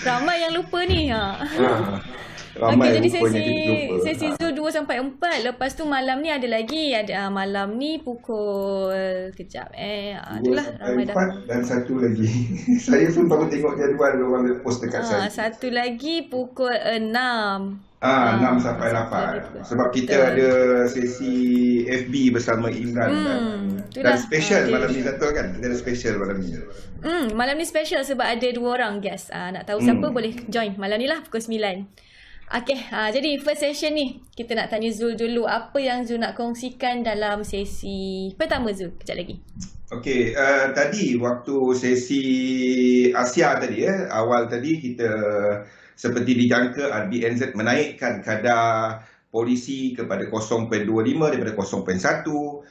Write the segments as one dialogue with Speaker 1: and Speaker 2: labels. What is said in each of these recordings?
Speaker 1: Ramai yang lupa ni. Ha.
Speaker 2: Ha,
Speaker 1: Okey,
Speaker 2: ramai
Speaker 1: jadi
Speaker 2: rupanya jadi lupa.
Speaker 1: sesi
Speaker 2: Ha.
Speaker 1: Zoo 2 sampai 4. Lepas tu malam ni ada lagi. Ada malam ni pukul kejap
Speaker 2: Dua
Speaker 1: itulah
Speaker 2: sampai
Speaker 1: ramai dah.
Speaker 2: empat dan satu lagi. Saya pun baru tengok jadual orang post dekat saya.
Speaker 1: Satu lagi pukul 6.
Speaker 2: 6 sampai
Speaker 1: Satu lagi
Speaker 2: 8.
Speaker 1: pukul.
Speaker 2: Sebab kita
Speaker 1: Betul.
Speaker 2: ada sesi FB bersama Imran dan
Speaker 1: Itulah.
Speaker 2: special malam ni Zatul kan? Dia ada special malam ni.
Speaker 1: Malam ni special sebab ada 2 orang guest. Nak tahu siapa
Speaker 2: Hmm.
Speaker 1: boleh join malam ni lah pukul 9. Okay, jadi first session ni kita nak tanya Zul dulu. Apa yang Zul nak kongsikan dalam sesi pertama Zul? Kejap lagi.
Speaker 2: Okey, tadi waktu sesi Asia tadi awal tadi kita seperti dijangka RBNZ menaikkan kadar polisi kepada 0.25 daripada 0.1.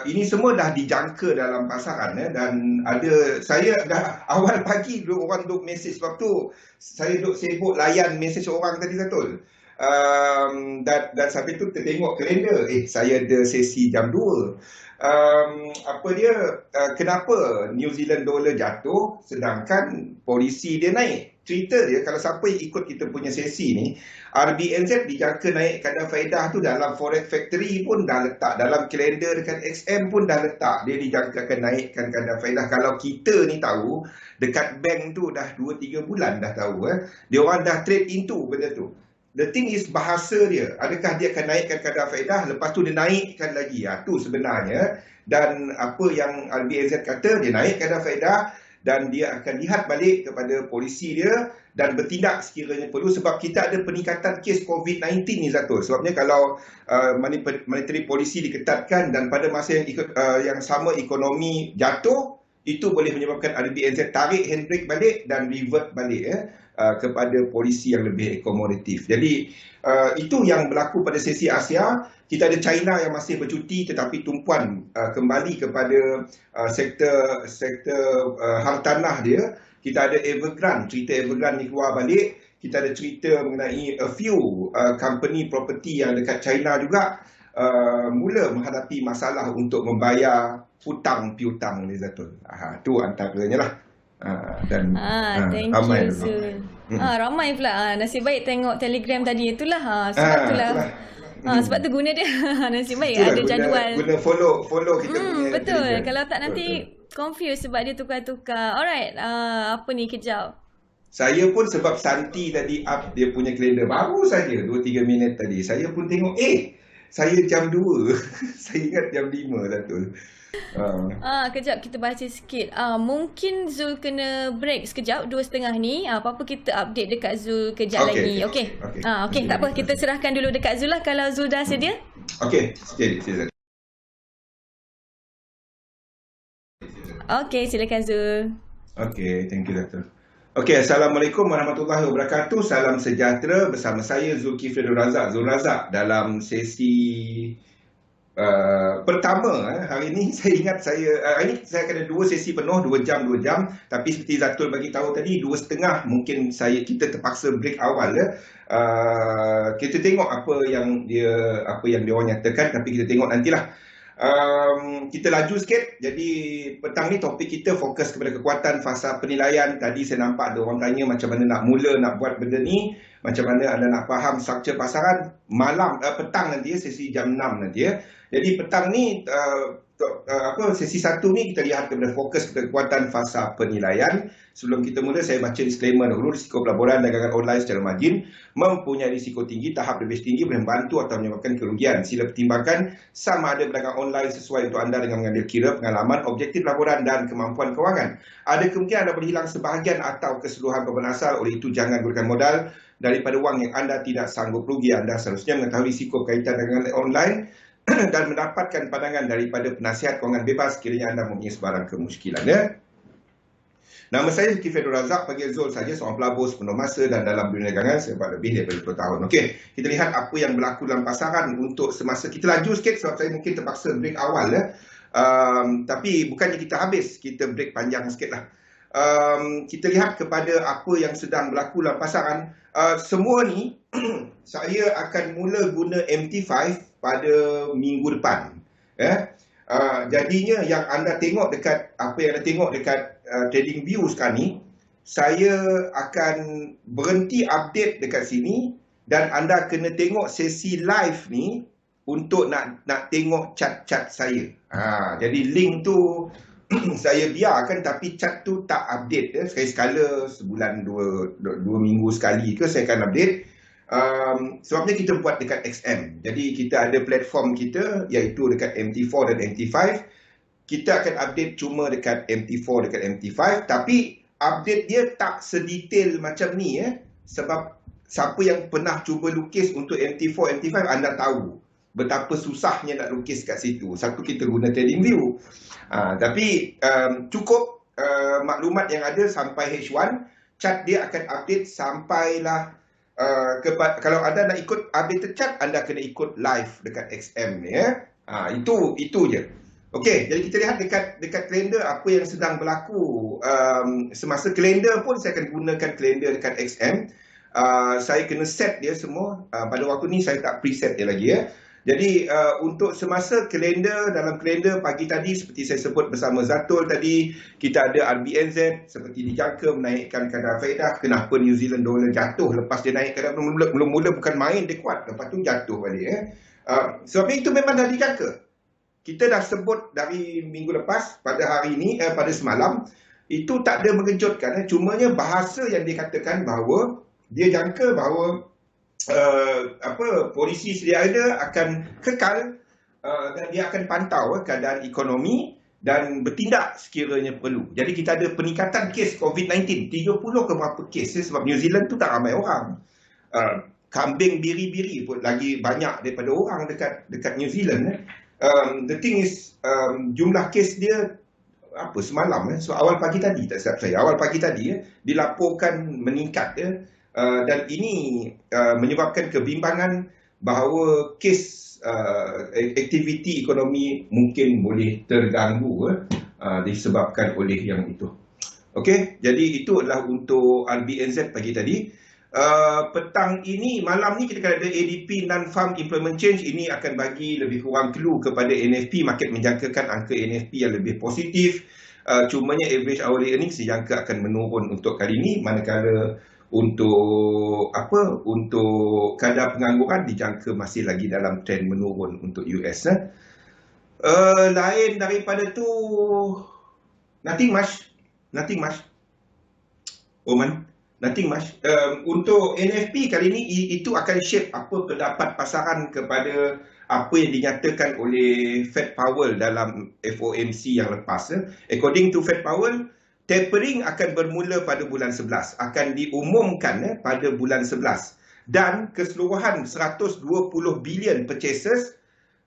Speaker 2: Ini semua dah dijangka dalam pasaran dan saya dah awal pagi orang duk mesej waktu saya duk sibuk layan mesej orang tadi Zatul. Dan sampai tu tertengok kalender, saya ada sesi jam 2. Kenapa New Zealand dollar jatuh sedangkan polisi dia naik? Cerita dia, kalau siapa yang ikut kita punya sesi ni, RBNZ dijangka naik kadar faedah tu dalam Forex Factory pun dah letak, dalam kalender dekat XM pun dah letak, dia dijangka akan naikkan kadar faedah. Kalau kita ni tahu, dekat bank tu dah 2-3 bulan dah tahu, dia orang dah trade into benda tu. The thing is bahasa dia, adakah dia akan naikkan kadar faedah, lepas tu dia naikkan lagi, tu sebenarnya. Dan apa yang RBNZ kata, dia naik kadar faedah dan dia akan lihat balik kepada polisi dia dan bertindak sekiranya perlu, sebab kita ada peningkatan kes COVID-19 ni Zatul. Sebabnya kalau monetary polisi diketatkan dan pada masa yang sama ekonomi jatuh, itu boleh menyebabkan RBNZ tarik handbrake balik dan revert balik kepada polisi yang lebih akomodatif. Jadi itu yang berlaku pada sesi Asia. Kita ada China yang masih bercuti tetapi tumpuan kembali kepada sektor hartanah dia. Kita ada Evergrande, cerita Evergrande ni keluar balik. Kita ada cerita mengenai a few company property yang dekat China juga mula menghadapi masalah untuk membayar hutang piutang ni Zatul. Tu antaranya lah.
Speaker 1: Thank
Speaker 2: ramai
Speaker 1: you Zul. Ramai pula. Nasib baik tengok Telegram tadi. Itulah sebab itulah. Sebab tu guna dia. Nasib baik
Speaker 2: Itulah,
Speaker 1: ada jadual.
Speaker 2: Guna follow kita punya
Speaker 1: betul.
Speaker 2: Telegram.
Speaker 1: Kalau tak nanti confuse sebab dia tukar-tukar. Alright. Apa ni kejap.
Speaker 2: Saya pun sebab Santi tadi up dia punya kalender baru saja 2-3 minit tadi. Saya pun tengok saya jam 2. Saya ingat jam 5 Zatul.
Speaker 1: Kejap kita baca sikit. Mungkin Zul kena break sekejap 2.30 ni. Apa-apa kita update dekat Zul kejap lagi. Okey. Okey, tak apa, kita serahkan dulu dekat Zul lah kalau Zul dah sedia.
Speaker 2: Okey, silakan.
Speaker 1: Okey, silakan Zul.
Speaker 2: Okey, thank you Dato'. Okey, Assalamualaikum warahmatullahi wabarakatuh. Salam sejahtera bersama saya Zulkifli Abdul Razak dalam sesi pertama. Hari ini saya ingat hari ini saya akan ada 2 sesi penuh, 2 jam. Tapi seperti Zatul bagi tahu tadi 2.30 mungkin kita terpaksa break awal. Kita tengok apa yang dia orang nyatakan, tapi kita tengok nantilah. Kita laju sikit. Jadi petang ni topik kita fokus kepada kekuatan fasa penilaian. Tadi saya nampak ada orang tanya macam mana nak buat benda ni, macam mana anda nak faham struktur pasaran. Petang nanti sesi jam 6 nanti Jadi petang ni sesi 1 ni kita lihat kepada fokus kepada kekuatan fasa penilaian. Sebelum kita mula, saya baca disclaimer dahulu. Risiko pelaburan dagangan online secara margin mempunyai risiko tinggi, tahap lebih tinggi, boleh membantu atau menyebabkan kerugian. Sila pertimbangkan sama ada berdagang online sesuai untuk anda dengan mengambil kira pengalaman, objektif pelaburan dan kemampuan kewangan. Ada kemungkinan anda boleh hilang sebahagian atau keseluruhan beban asal, oleh itu jangan gunakan modal daripada wang yang anda tidak sanggup rugi. Anda seharusnya mengetahui risiko berkaitan dagangan online dan mendapatkan pandangan daripada penasihat kewangan bebas sekiranya anda mempunyai sebarang kemusykilan. Nama saya Zulkifli Abdul Razak, panggil Zul saja, seorang pelabur sepenuh masa dan dalam dunia dagangan sebab lebih daripada 10 tahun. Okey, kita lihat apa yang berlaku dalam pasaran untuk semasa. Kita laju sikit sebab saya mungkin terpaksa break awal. Tapi bukannya kita habis, kita break panjang sikit lah. Kita lihat kepada apa yang sedang berlaku dalam pasaran. Semua ni saya akan mula guna MT5 pada minggu depan. Jadinya yang anda tengok dekat Trading View sekarang ni, saya akan berhenti update dekat sini dan anda kena tengok sesi live ni untuk nak tengok chat-chat saya. Jadi link tu saya biarkan, tapi chat tu tak update. Sekali-sekala, sebulan dua minggu sekali ke saya akan update. Sebabnya kita buat dekat XM. Jadi kita ada platform kita iaitu dekat MT4 dan MT5. Kita akan update cuma dekat MT4, dekat MT5. Tapi update dia tak sedetail macam ni. Sebab siapa yang pernah cuba lukis untuk MT4, MT5, anda tahu betapa susahnya nak lukis kat situ. Satu, kita guna TradingView. Tapi cukup maklumat yang ada sampai H1. Chart dia akan update sampailah kalau anda nak ikut update chart, anda kena ikut live dekat XM ni. Itu je. Okey, jadi kita lihat dekat kalender apa yang sedang berlaku. Semasa kalender pun saya akan gunakan kalender dekat XM. Saya kena set dia semua. Pada waktu ni saya tak preset dia lagi. Jadi untuk semasa kalender, dalam kalender pagi tadi seperti saya sebut bersama Zatul tadi, kita ada RBNZ seperti dijangka menaikkan kadar faedah. Kenapa New Zealand dollar jatuh lepas dia naik kadar mula-mula bukan main dia kuat, lepas tu jatuh balik. Sebab itu memang dah dijangka. Kita dah sebut dari minggu lepas, pada hari ini, pada semalam, itu tak ada mengejutkan. Cumanya bahasa yang dikatakan bahawa dia jangka bahawa polisi sedia ada akan kekal dan dia akan pantau keadaan ekonomi dan bertindak sekiranya perlu. Jadi kita ada peningkatan kes COVID-19, 30 ke berapa kes sebab New Zealand tu tak ramai orang. Kambing biri-biri pun lagi banyak daripada orang dekat New Zealand. The thing is, jumlah kes dia semalam, so awal pagi tadi, tak silap saya, awal pagi tadi dilaporkan meningkat. Dan ini menyebabkan kebimbangan bahawa kes aktiviti ekonomi mungkin boleh terganggu disebabkan oleh yang itu. Okey, jadi itu adalah untuk RBNZ pagi tadi. Petang ini, malam ni kita akan ada ADP Non-Farm Employment Change. Ini akan bagi lebih kurang clue kepada NFP. Market menjangkakan angka NFP yang lebih positif. Cumanya average hourly earnings dijangka akan menurun untuk kali ini, manakala untuk kadar pengangguran dijangka masih lagi dalam trend menurun untuk US. Lain daripada tu, nothing much. Oman, nothing much. Untuk NFP kali ini, itu akan shape apa pendapat pasaran kepada apa yang dinyatakan oleh Fed Powell dalam FOMC yang lepas. According to Fed Powell, tapering akan bermula pada bulan 11, akan diumumkan pada bulan 11, dan keseluruhan 120 bilion purchases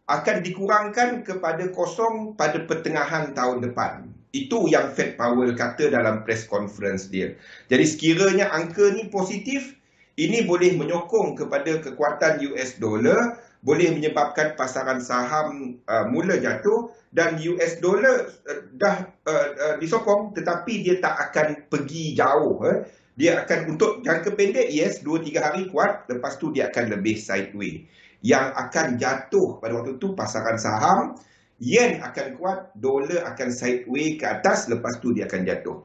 Speaker 2: akan dikurangkan kepada kosong pada pertengahan tahun depan. Itu yang Fed Powell kata dalam press conference dia. Jadi sekiranya angka ni positif, ini boleh menyokong kepada kekuatan US dollar, boleh menyebabkan pasaran saham mula jatuh, dan US dollar dah disokong, tetapi dia tak akan pergi jauh. Dia akan untuk jangka pendek, yes, 2-3 hari kuat, lepas tu dia akan lebih sideways. Yang akan jatuh pada waktu tu pasaran saham, yen akan kuat, dolar akan sideways ke atas, lepas tu dia akan jatuh.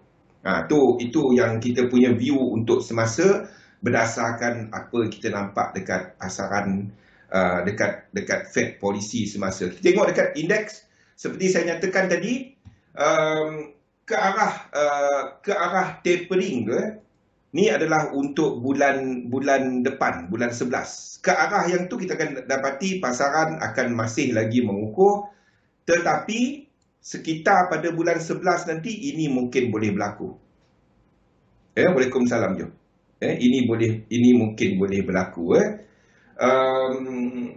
Speaker 2: Itu yang kita punya view untuk semasa berdasarkan apa kita nampak dekat pasaran dekat Fed policy semasa. Kita tengok dekat indeks, seperti saya nyatakan tadi, ke arah tapering ni adalah untuk bulan depan, bulan 11. Ke arah yang tu kita akan dapati pasaran akan masih lagi mengukur, tetapi sekitar pada bulan 11 nanti ini mungkin boleh berlaku. Waalaikumsalam Jo. Ini mungkin boleh berlaku.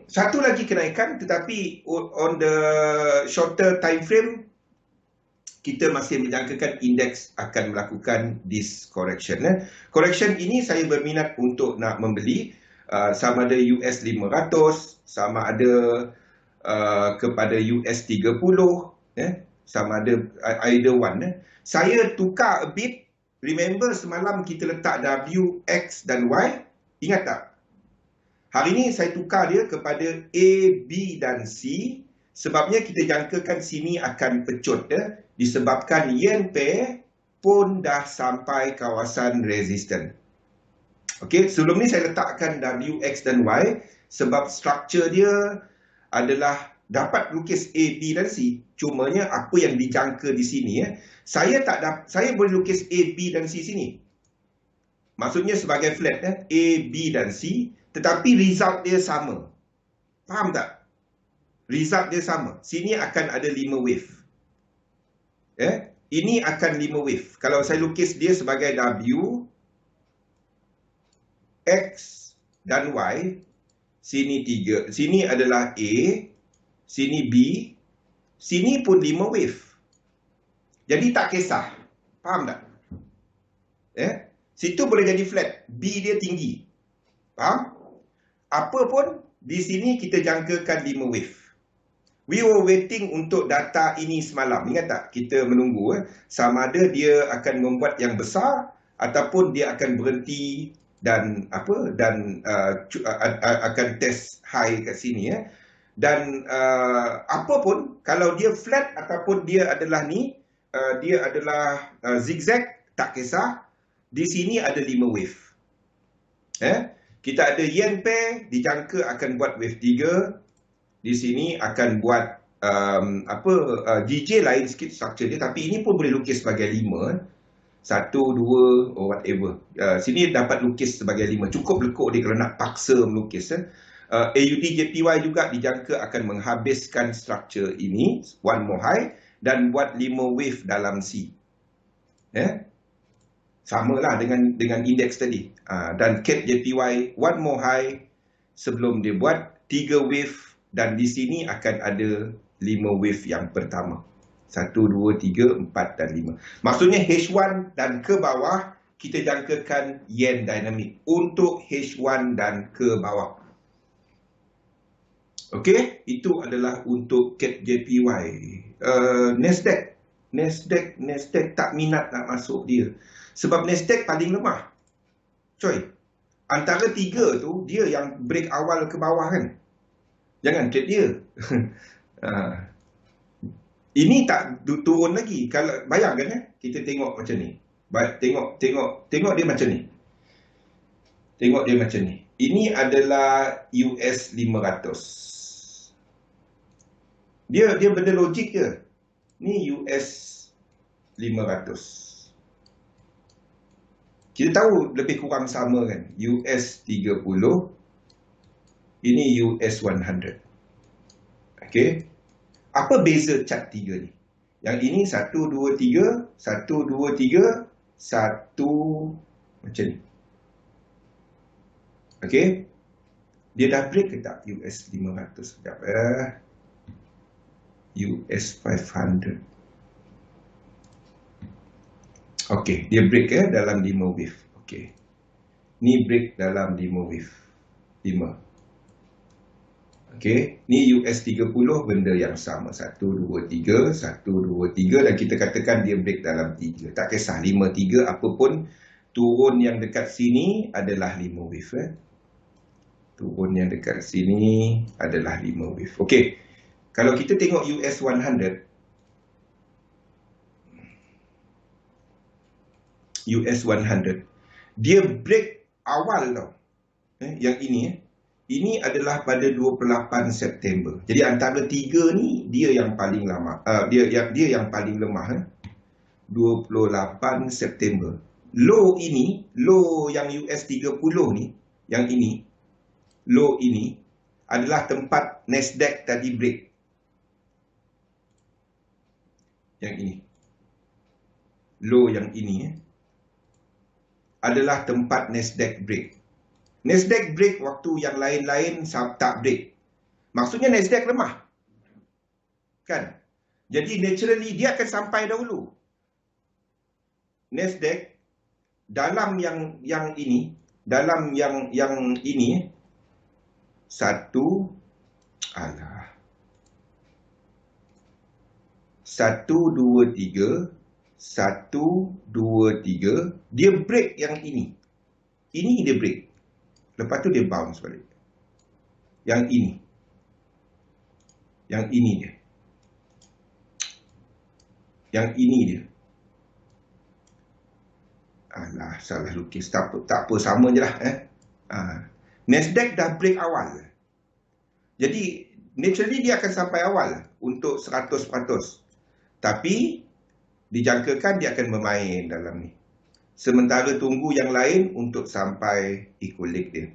Speaker 2: Satu lagi kenaikan, tetapi on the shorter time frame kita masih menjangkakan indeks akan melakukan this correction. Correction ini saya berminat untuk nak membeli, sama ada US 500, sama ada kepada US 30, sama ada either one. Saya tukar a bit. Remember semalam kita letak W, X dan Y, ingat tak? Hari ini saya tukar dia kepada A, B dan C. Sebabnya kita jangkakan sini akan pecut disebabkan yen pair pun dah sampai kawasan resistant. Okey, sebelum ni saya letakkan W, X dan Y sebab struktur dia adalah dapat lukis A, B dan C. Cumanya apa yang dijangka di sini saya boleh lukis A, B dan C sini. Maksudnya sebagai flat A, B dan C, tetapi result dia sama. Faham tak? Result dia sama. Sini akan ada 5 wave. Ini akan 5 wave. Kalau saya lukis dia sebagai W, X dan Y, sini 3. Sini adalah A, sini B, sini pun 5 wave. Jadi tak kisah. Faham tak? Situ boleh jadi flat. B dia tinggi. Faham? Apa pun, di sini kita jangkakan 5 wave. We were waiting untuk data ini semalam. Ingat tak? Kita menunggu sama ada dia akan membuat yang besar ataupun dia akan berhenti dan akan test high kat sini Dan apa pun, kalau dia flat ataupun dia adalah dia adalah zigzag, tak kisah. Di sini ada 5 wave. Kita ada yen pair, dijangka akan buat wave 3. Di sini akan buat DJ lain sikit struktur dia, tapi ini pun boleh lukis sebagai 5. 1, 2, or whatever. Sini dapat lukis sebagai 5. Cukup lekuk dia kalau nak paksa melukis. AUD JPY juga dijangka akan menghabiskan struktur ini, one more high, dan buat 5 wave dalam C. Samalah dengan indeks tadi. Dan CAD JPY, one more high sebelum dia buat 3 wave. Dan di sini akan ada 5 wave yang pertama. 1, 2, 3, 4 dan 5. Maksudnya H1 dan ke bawah, kita jangkakan yen dynamic. Untuk H1 dan ke bawah. Okey, itu adalah untuk CAD JPY. Nasdaq tak minat nak masuk dia. Sebab Nasdaq paling lemah. Coy, antara 3 tu, dia yang break awal ke bawah kan. Jangan trade dia. Ini tak turun lagi. Kalau bayangkan kita tengok macam ni. Tengok dia macam ni. Tengok dia macam ni. Ini adalah US 500. Dia benda logik je. Ni US 500. Kita tahu lebih kurang sama kan. US 30. Ini US 100. Okey. Apa beza chart 3 ni? Yang ini 1, 2, 3. 1, 2, 3. 1 macam ni. Okey. Dia dah break ke tak? US 500. Sekejap US 500. Okey. Dia break dalam 5 wave. Okey. Ni break dalam 5 wave. 5. Okey, ni US 30 benda yang sama. 1, 2, 3, 1, 2, 3 dan kita katakan dia break dalam 3. Tak kisah 5, 3 apa pun, turun yang dekat sini adalah 5 wave. Turun yang dekat sini adalah 5 wave. Okey, kalau kita tengok US 100, US 100, dia break awal tau. Yang ini Ini adalah pada 28 September. Jadi antara 3 ni dia yang paling lama. Dia yang paling lemah. 28 September. Low ini, low yang US 30 ni, yang ini, low ini adalah tempat Nasdaq tadi break. Yang ini. Low yang ini adalah tempat Nasdaq break. Nasdaq break waktu yang lain-lain tak break. Maksudnya Nasdaq lemah. Kan? Jadi naturally dia akan sampai dahulu. Nasdaq dalam yang ini, dalam yang ini 1 2 3 1 2 3 dia break yang ini. Ini dia break. Lepas tu dia bounce balik. Yang ini. Yang ini dia. Yang ini dia. Alah, salah lukis. Tak apa, sama je lah. Nasdaq dah break awal. Jadi, naturally dia akan sampai awal untuk 100%. Tapi, dijangkakan dia akan bermain dalam ni. Sementara tunggu yang lain untuk sampai equilibrium dia.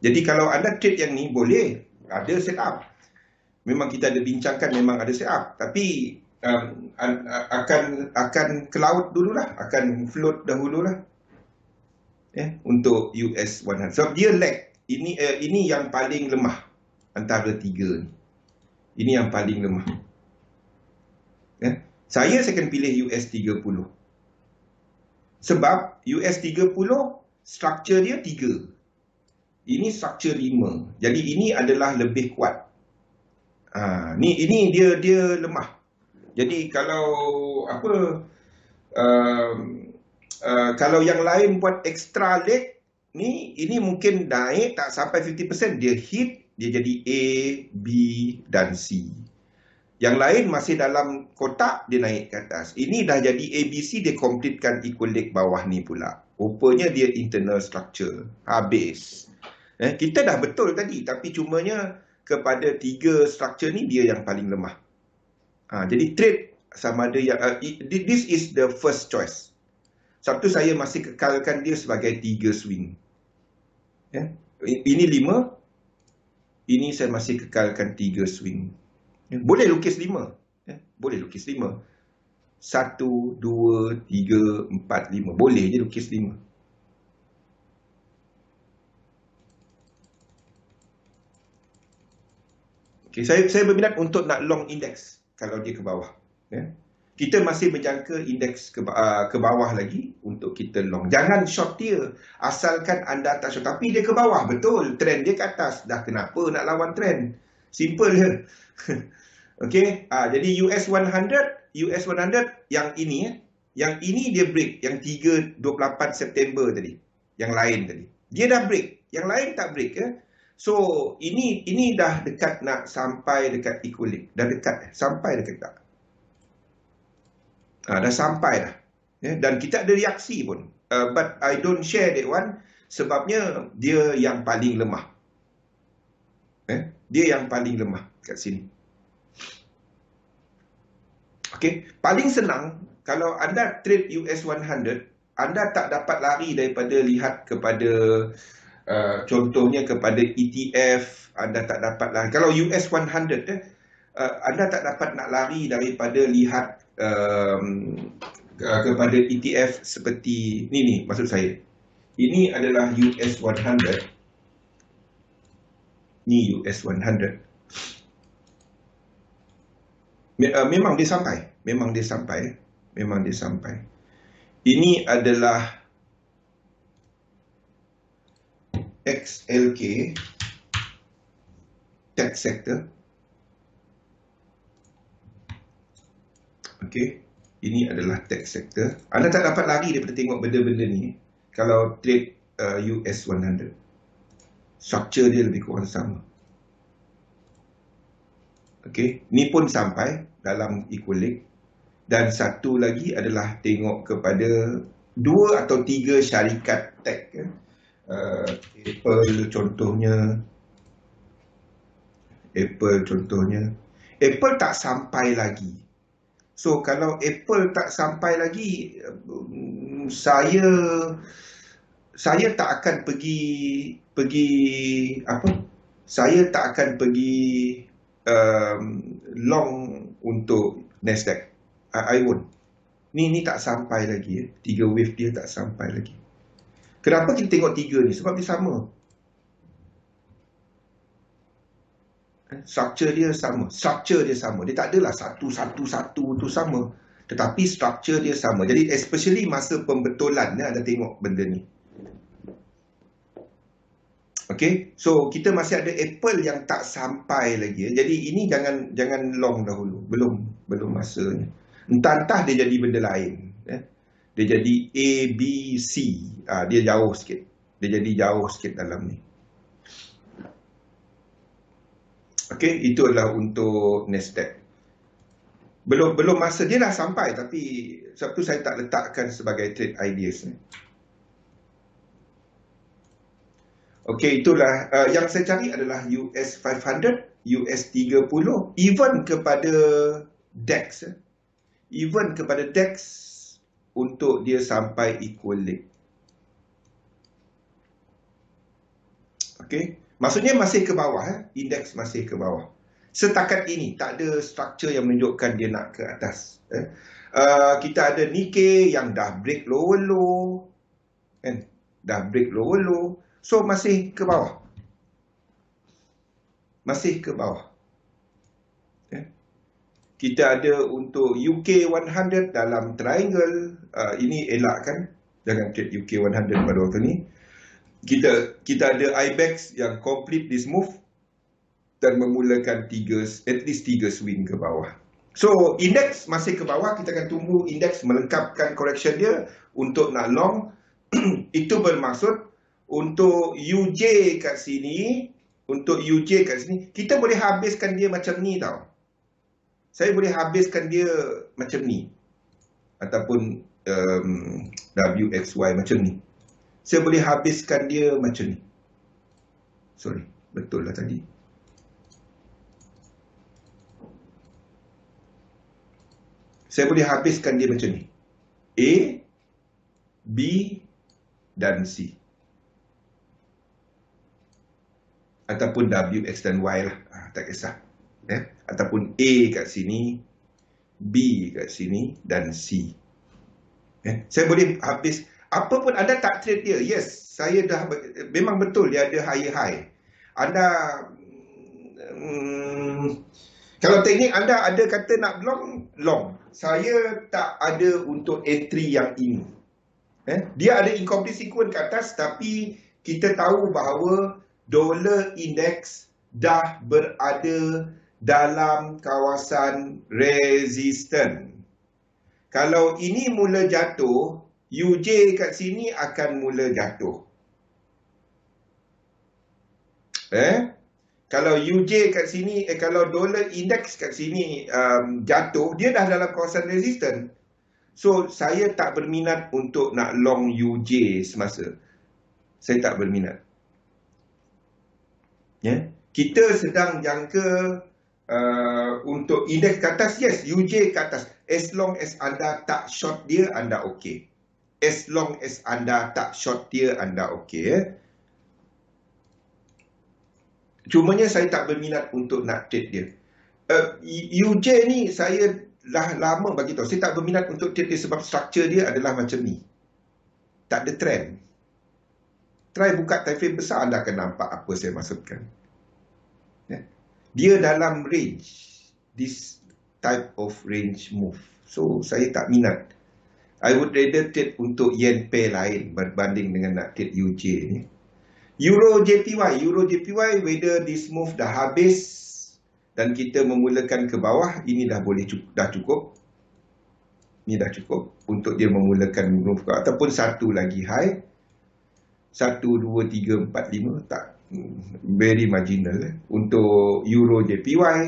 Speaker 2: Jadi, kalau anda trade yang ni, boleh. Ada setup. Memang kita ada bincangkan, memang ada setup. Tapi, akan ke laut dululah. Akan float dahululah. Untuk US 100. Sebab dia lag. Ini yang paling lemah antara tiga ni. Ini yang paling lemah. Saya akan pilih US 30. Sebab US 30 struktur dia 3. Ini struktur 5. Jadi ini adalah lebih kuat. Ini dia lemah. Jadi kalau kalau yang lain buat extra leg ni, ini mungkin naik tak sampai 50%, dia hit, dia jadi A, B dan C. Yang lain masih dalam kotak, dia naik ke atas. Ini dah jadi ABC, dia completekan equal leg bawah ni pula. Rupanya dia internal structure. Habis. Kita dah betul tadi, tapi cumanya kepada 3 structure ni, dia yang paling lemah. Jadi trade sama ada yang... this is the first choice. Sebab tu saya masih kekalkan dia sebagai 3 swing. Ini 5. Ini saya masih kekalkan 3 swing. Boleh lukis 5. Boleh lukis 5. 1, 2, 3, 4, 5. Boleh je lukis 5. Okay, saya berminat untuk nak long index kalau dia ke bawah. Kita masih menjangka indeks ke bawah lagi untuk kita long. Jangan short dia. Asalkan anda tak short. Tapi dia ke bawah. Betul. Trend dia ke atas. Dah kenapa nak lawan trend? Simple je. Okey. Jadi US 100 yang ini. Yang ini dia break. Yang 3-28 September tadi. Yang lain tadi. Dia dah break. Yang lain tak break. So, ini dah dekat nak sampai dekat equilibrium. Dah dekat. Sampai dekat tak? Dah sampai dah. Dan kita ada reaksi pun. But I don't share that one. Sebabnya dia yang paling lemah. Dia yang paling lemah kat sini. Okay. Paling senang, kalau anda trade US 100, anda tak dapat lari daripada lihat kepada, contohnya kepada ETF, anda tak dapat lari. Kalau US 100, anda tak dapat nak lari daripada lihat kepada ETF seperti ni maksud saya. Ini adalah US 100. Ni US 100. Memang dia sampai. Memang dia sampai. Ini adalah XLK tech sector. Okey, ini adalah tech sector. Anda tak dapat lari daripada tengok benda-benda ni kalau trade US 100. Structure dia lebih kurang sama. Okey, ni pun sampai dalam equilibrium. Dan satu lagi adalah tengok kepada 2 atau 3 syarikat tech. Apple contohnya. Apple tak sampai lagi. So kalau Apple tak sampai lagi, saya tak akan pergi apa? Saya tak akan pergi long untuk Nasdaq. I won't. Ni tak sampai lagi. 3 wave dia tak sampai lagi. Kenapa kita tengok 3 ni? Sebab dia sama. Structure dia sama. Dia tak adalah satu tu sama. Tetapi structure dia sama. Jadi especially masa pembetulan anda tengok benda ni. Okay, so kita masih ada Apple yang tak sampai lagi. Jadi ini jangan long dahulu. Belum masanya. Entah dia jadi benda lain. Dia jadi A, B, C. Dia jauh sikit. Dia jadi jauh sikit dalam ni. Okay, itu adalah untuk Nasdaq. belum masa dia dah sampai, tapi sebab tu saya tak letakkan sebagai trade ideas. Okey, itulah yang saya cari adalah US 500, US 30, even kepada DAX. Even kepada DAX untuk dia sampai equal leg. Okey, maksudnya masih ke bawah, indeks masih ke bawah. Setakat ini tak ada struktur yang menunjukkan dia nak ke atas. Kita ada Nikkei yang dah break lower low, kan? Dah break lower low, so masih ke bawah. Masih ke bawah. Kita ada untuk UK 100 dalam triangle. Ini elakkan, jangan trade UK 100 pada waktu ni. Kita ada IBEX yang complete this move dan memulakan at least 3 swing ke bawah. So, indeks masih ke bawah. Kita akan tunggu indeks melengkapkan correction dia untuk nak long. Itu bermaksud untuk UJ kat sini, kita boleh habiskan dia macam ni tau. Saya boleh habiskan dia macam ni. Ataupun WXY macam ni. Saya boleh habiskan dia macam ni. Sorry, betul lah tadi. Saya boleh habiskan dia macam ni. A, B dan C. Ataupun W, X dan Y lah. Tak kisah. Ataupun A kat sini, B kat sini dan C. Saya boleh habis. Apa pun anda tak trade dia. Yes, saya dah memang betul dia ada higher high. Anda kalau teknik anda ada kata nak long. Saya tak ada untuk entry yang ini. Dia ada incomplete sequence ke atas, tapi kita tahu bahawa dollar index dah berada dalam kawasan resisten. Kalau ini mula jatuh, UJ kat sini akan mula jatuh. Kalau UJ kat sini, kalau dollar index kat sini jatuh, dia dah dalam kawasan resisten. So, saya tak berminat untuk nak long UJ semasa. Saya tak berminat. Kita sedang jangka untuk indeks ke atas, yes, UJ ke atas. As long as anda tak short dia, anda okey. As long as anda tak short dia, anda okey. Cumanya saya tak berminat untuk nak trade dia. UJ ni saya dah lama bagi tahu. Saya tak berminat untuk trade dia sebab struktur dia adalah macam ni. Tak ada trend. Try buka time frame besar, anda akan nampak apa saya maksudkan. Dia dalam range. This type of range move. So, saya tak minat. I would rather trade untuk yen pair lain berbanding dengan nak trade UJ ni. Euro JPY, whether this move dah habis dan kita memulakan ke bawah, ini dah cukup. Ini dah cukup untuk dia memulakan move ke ataupun satu lagi high. 1, 2, 3, 4, 5 tak. Very marginal. Untuk Euro JPY,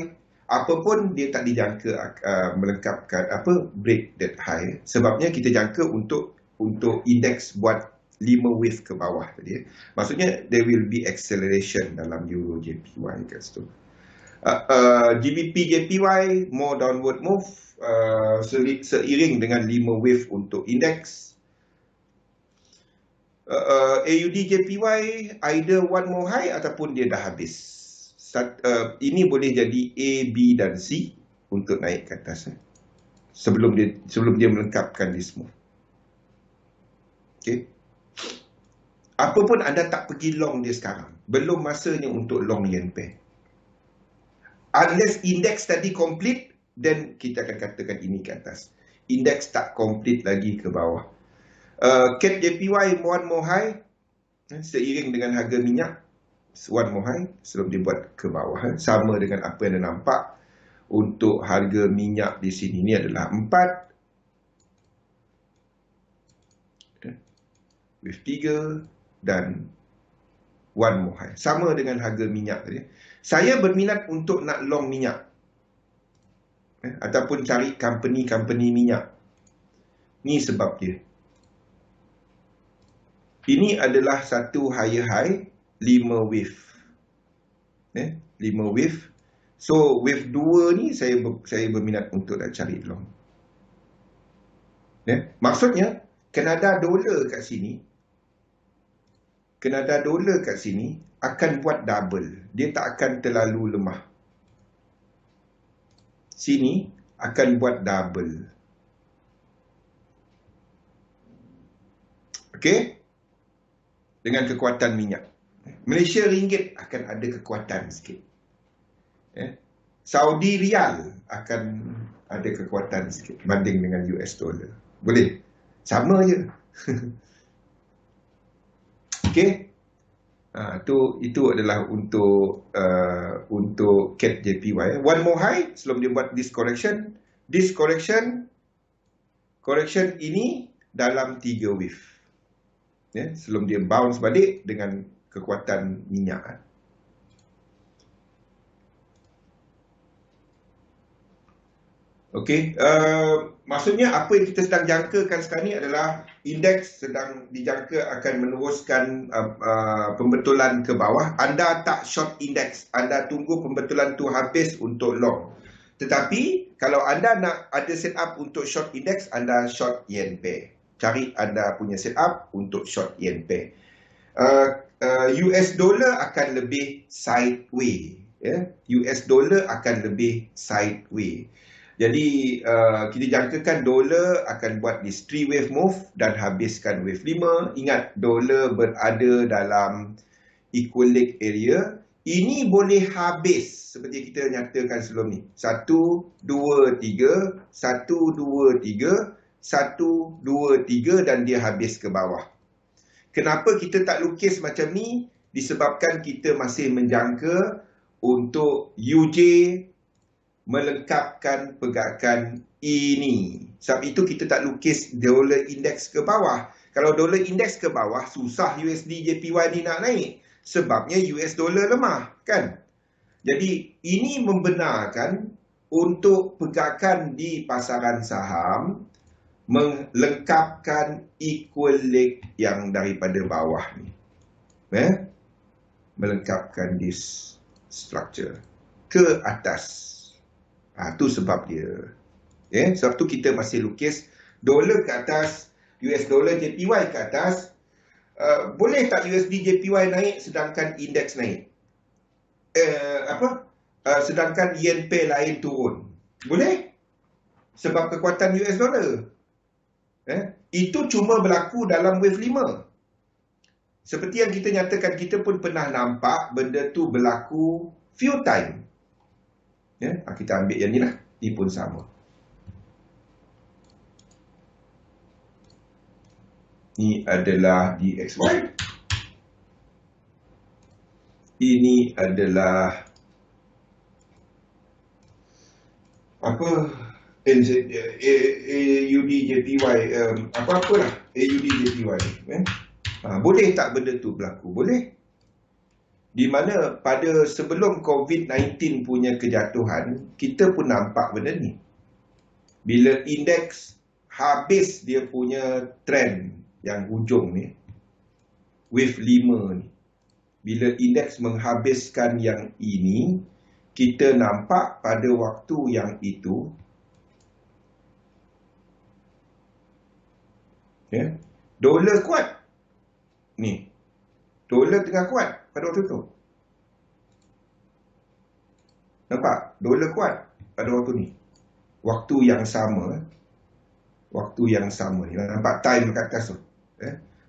Speaker 2: apapun dia tak dijangka melengkapkan break that high. Sebabnya kita jangka untuk indeks buat 5 wave ke bawah tadi. Maksudnya there will be acceleration dalam Euro JPY kat situ. GBP JPY more downward move seiring dengan 5 wave untuk indeks. AUD JPY either one more high ataupun dia dah habis. Ini boleh jadi A, B dan C untuk naik ke atas sebelum dia melengkapkan this move. Okey. Apapun anda tak pergi long dia sekarang, belum masanya untuk long yen pair. Unless index tadi complete, then kita akan katakan ini ke atas. Index tak complete lagi ke bawah. CAD JPY one more high seiring dengan harga minyak one more high sebelum dia buat ke bawah. Sama dengan apa yang anda nampak untuk harga minyak di sini. Ini adalah 4 with 3 dan one more high. Sama dengan harga minyak tadi. Saya berminat untuk nak long minyak. ataupun cari company-company minyak. Ni sebab dia. Ini adalah satu higher high, 5 wave. 5 wave. So wave 2 ni saya berminat untuk nak cari long. Maksudnya Canada dollar kat sini, Canada dollar kat sini akan buat double. Dia tak akan terlalu lemah. Sini akan buat double. Okey? Dengan kekuatan minyak. Malaysia ringgit akan ada kekuatan sikit. Saudi rial akan ada kekuatan sikit banding dengan US dollar. Boleh? Sama je. Okey? Itu adalah untuk CAD JPY. One more high sebelum dia buat this correction. This correction ini dalam 3 wave. Sebelum dia bounce balik dengan kekuatan minyak. Okey, maksudnya apa yang kita sedang jangkakan sekarang ni adalah indeks sedang dijangka akan meneruskan pembetulan ke bawah. Anda tak short indeks, anda tunggu pembetulan tu habis untuk long. Tetapi kalau anda nak ada set up untuk short indeks, anda short yen pair. Cari anda punya set up untuk short yen pair. US dollar akan lebih sideways. US dollar akan lebih sideways. Jadi kita jangkakan dolar akan buat this 3 wave move dan habiskan wave 5. Ingat, dolar berada dalam equilibrium area. Ini boleh habis seperti kita nyatakan sebelum ni. 1, 2, 3, 1, 2, 3, 1, 2, 3 dan dia habis ke bawah. Kenapa kita tak lukis macam ni? Disebabkan kita masih menjangka untuk UJ melengkapkan pergerakan ini. Sebab itu kita tak lukis dolar indeks ke bawah. Kalau dolar indeks ke bawah, susah USD JPY ni nak naik. Sebabnya US dollar lemah, kan? Jadi ini membenarkan untuk pergerakan di pasaran saham melengkapkan equilibrium yang daripada bawah ni. Melengkapkan this structure ke atas. Itu sebab dia. Sebab tu kita masih lukis dolar ke atas, US dollar JPY ke atas. Boleh tak USD JPY naik sedangkan indeks naik? Sedangkan yen pair lain turun? Boleh? Sebab kekuatan US dollar. Itu cuma berlaku dalam wave 5. Seperti yang kita nyatakan, kita pun pernah nampak benda tu berlaku few time. Kita ambil yang ni lah. Ini pun sama. Ini adalah DXY. Ini adalah apa? AUD JPY. Apa-apalah AUD JPY. Boleh tak benda tu berlaku? Boleh. Di mana pada sebelum COVID-19 punya kejatuhan, kita pun nampak benda ni. Bila indeks habis dia punya trend yang hujung ni, wave 5 ni. Bila indeks menghabiskan yang ini, kita nampak pada waktu yang itu, dolar kuat. Ni. Dolar tengah kuat pada waktu tu. Nampak? Dolar kuat pada waktu ni. Waktu yang sama. Waktu yang sama. Nampak time kat atas tu.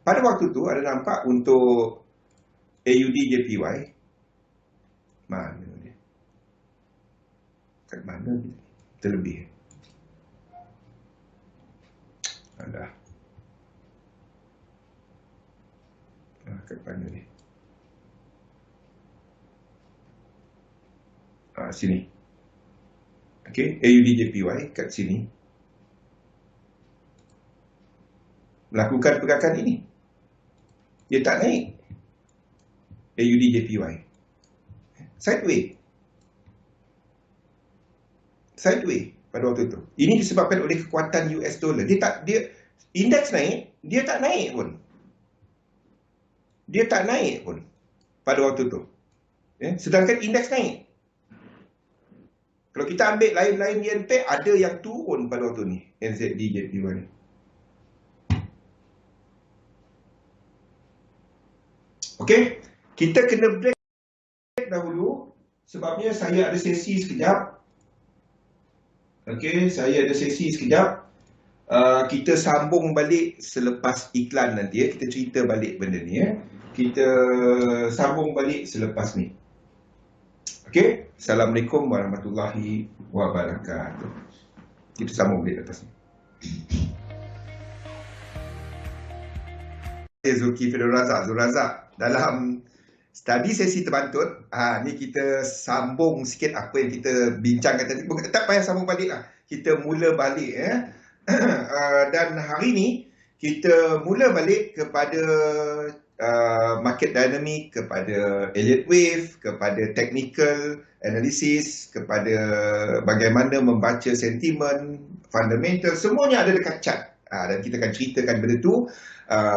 Speaker 2: Pada waktu tu ada nampak untuk AUD JPY. Mana dia? Kat mana dia? Terlebih. Alah. Kat mana ni? Sini. Okey, AUD JPY kat sini. Melakukan pergerakan ini. Dia tak naik. AUD JPY. Sideways. Sideways. pada waktu itu. Ini disebabkan oleh kekuatan US dollar. Indeks naik, dia tak naik pun. Dia tak naik pun pada waktu itu. Sedangkan indeks naik. Kalau kita ambil lain-lain yen pair, ada yang turun pada waktu ni. NZD, JPY ni. Okey, kita kena break dahulu. Sebabnya saya ada sesi sekejap. Okey, saya ada sesi sekejap. Kita sambung balik selepas iklan nanti. Kita cerita balik benda ni. Kita sambung balik selepas ni. Okey, Assalamualaikum warahmatullahi wabarakatuh. Kita sambung balik lepas ni. Zulkifli Razak dalam study sesi terbantut. Ni kita sambung sikit apa yang kita bincangkan tadi. Tak payah sambung balik lah. Kita mula balik. Dan hari ni kita mula balik kepada market dynamic, kepada Elliott Wave, kepada technical analysis, kepada bagaimana membaca sentimen, fundamental, semuanya ada dekat chart. Dan kita akan ceritakan benda tu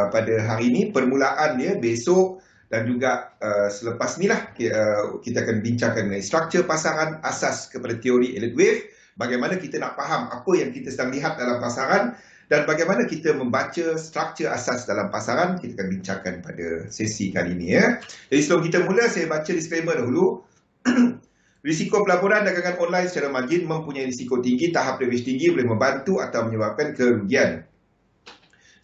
Speaker 2: pada hari ni. Permulaan dia besok dan juga selepas ni lah kita akan bincangkan mengenai struktur pasaran, asas kepada teori Elliott Wave, bagaimana kita nak faham apa yang kita sedang lihat dalam pasaran dan bagaimana kita membaca struktur asas dalam pasaran. Kita akan bincangkan pada sesi kali ini. Jadi sebelum kita mula, saya baca disclaimer dahulu. Risiko pelaburan dagangan online secara margin mempunyai risiko tinggi, tahap leverage tinggi, boleh membantu atau menyebabkan kerugian.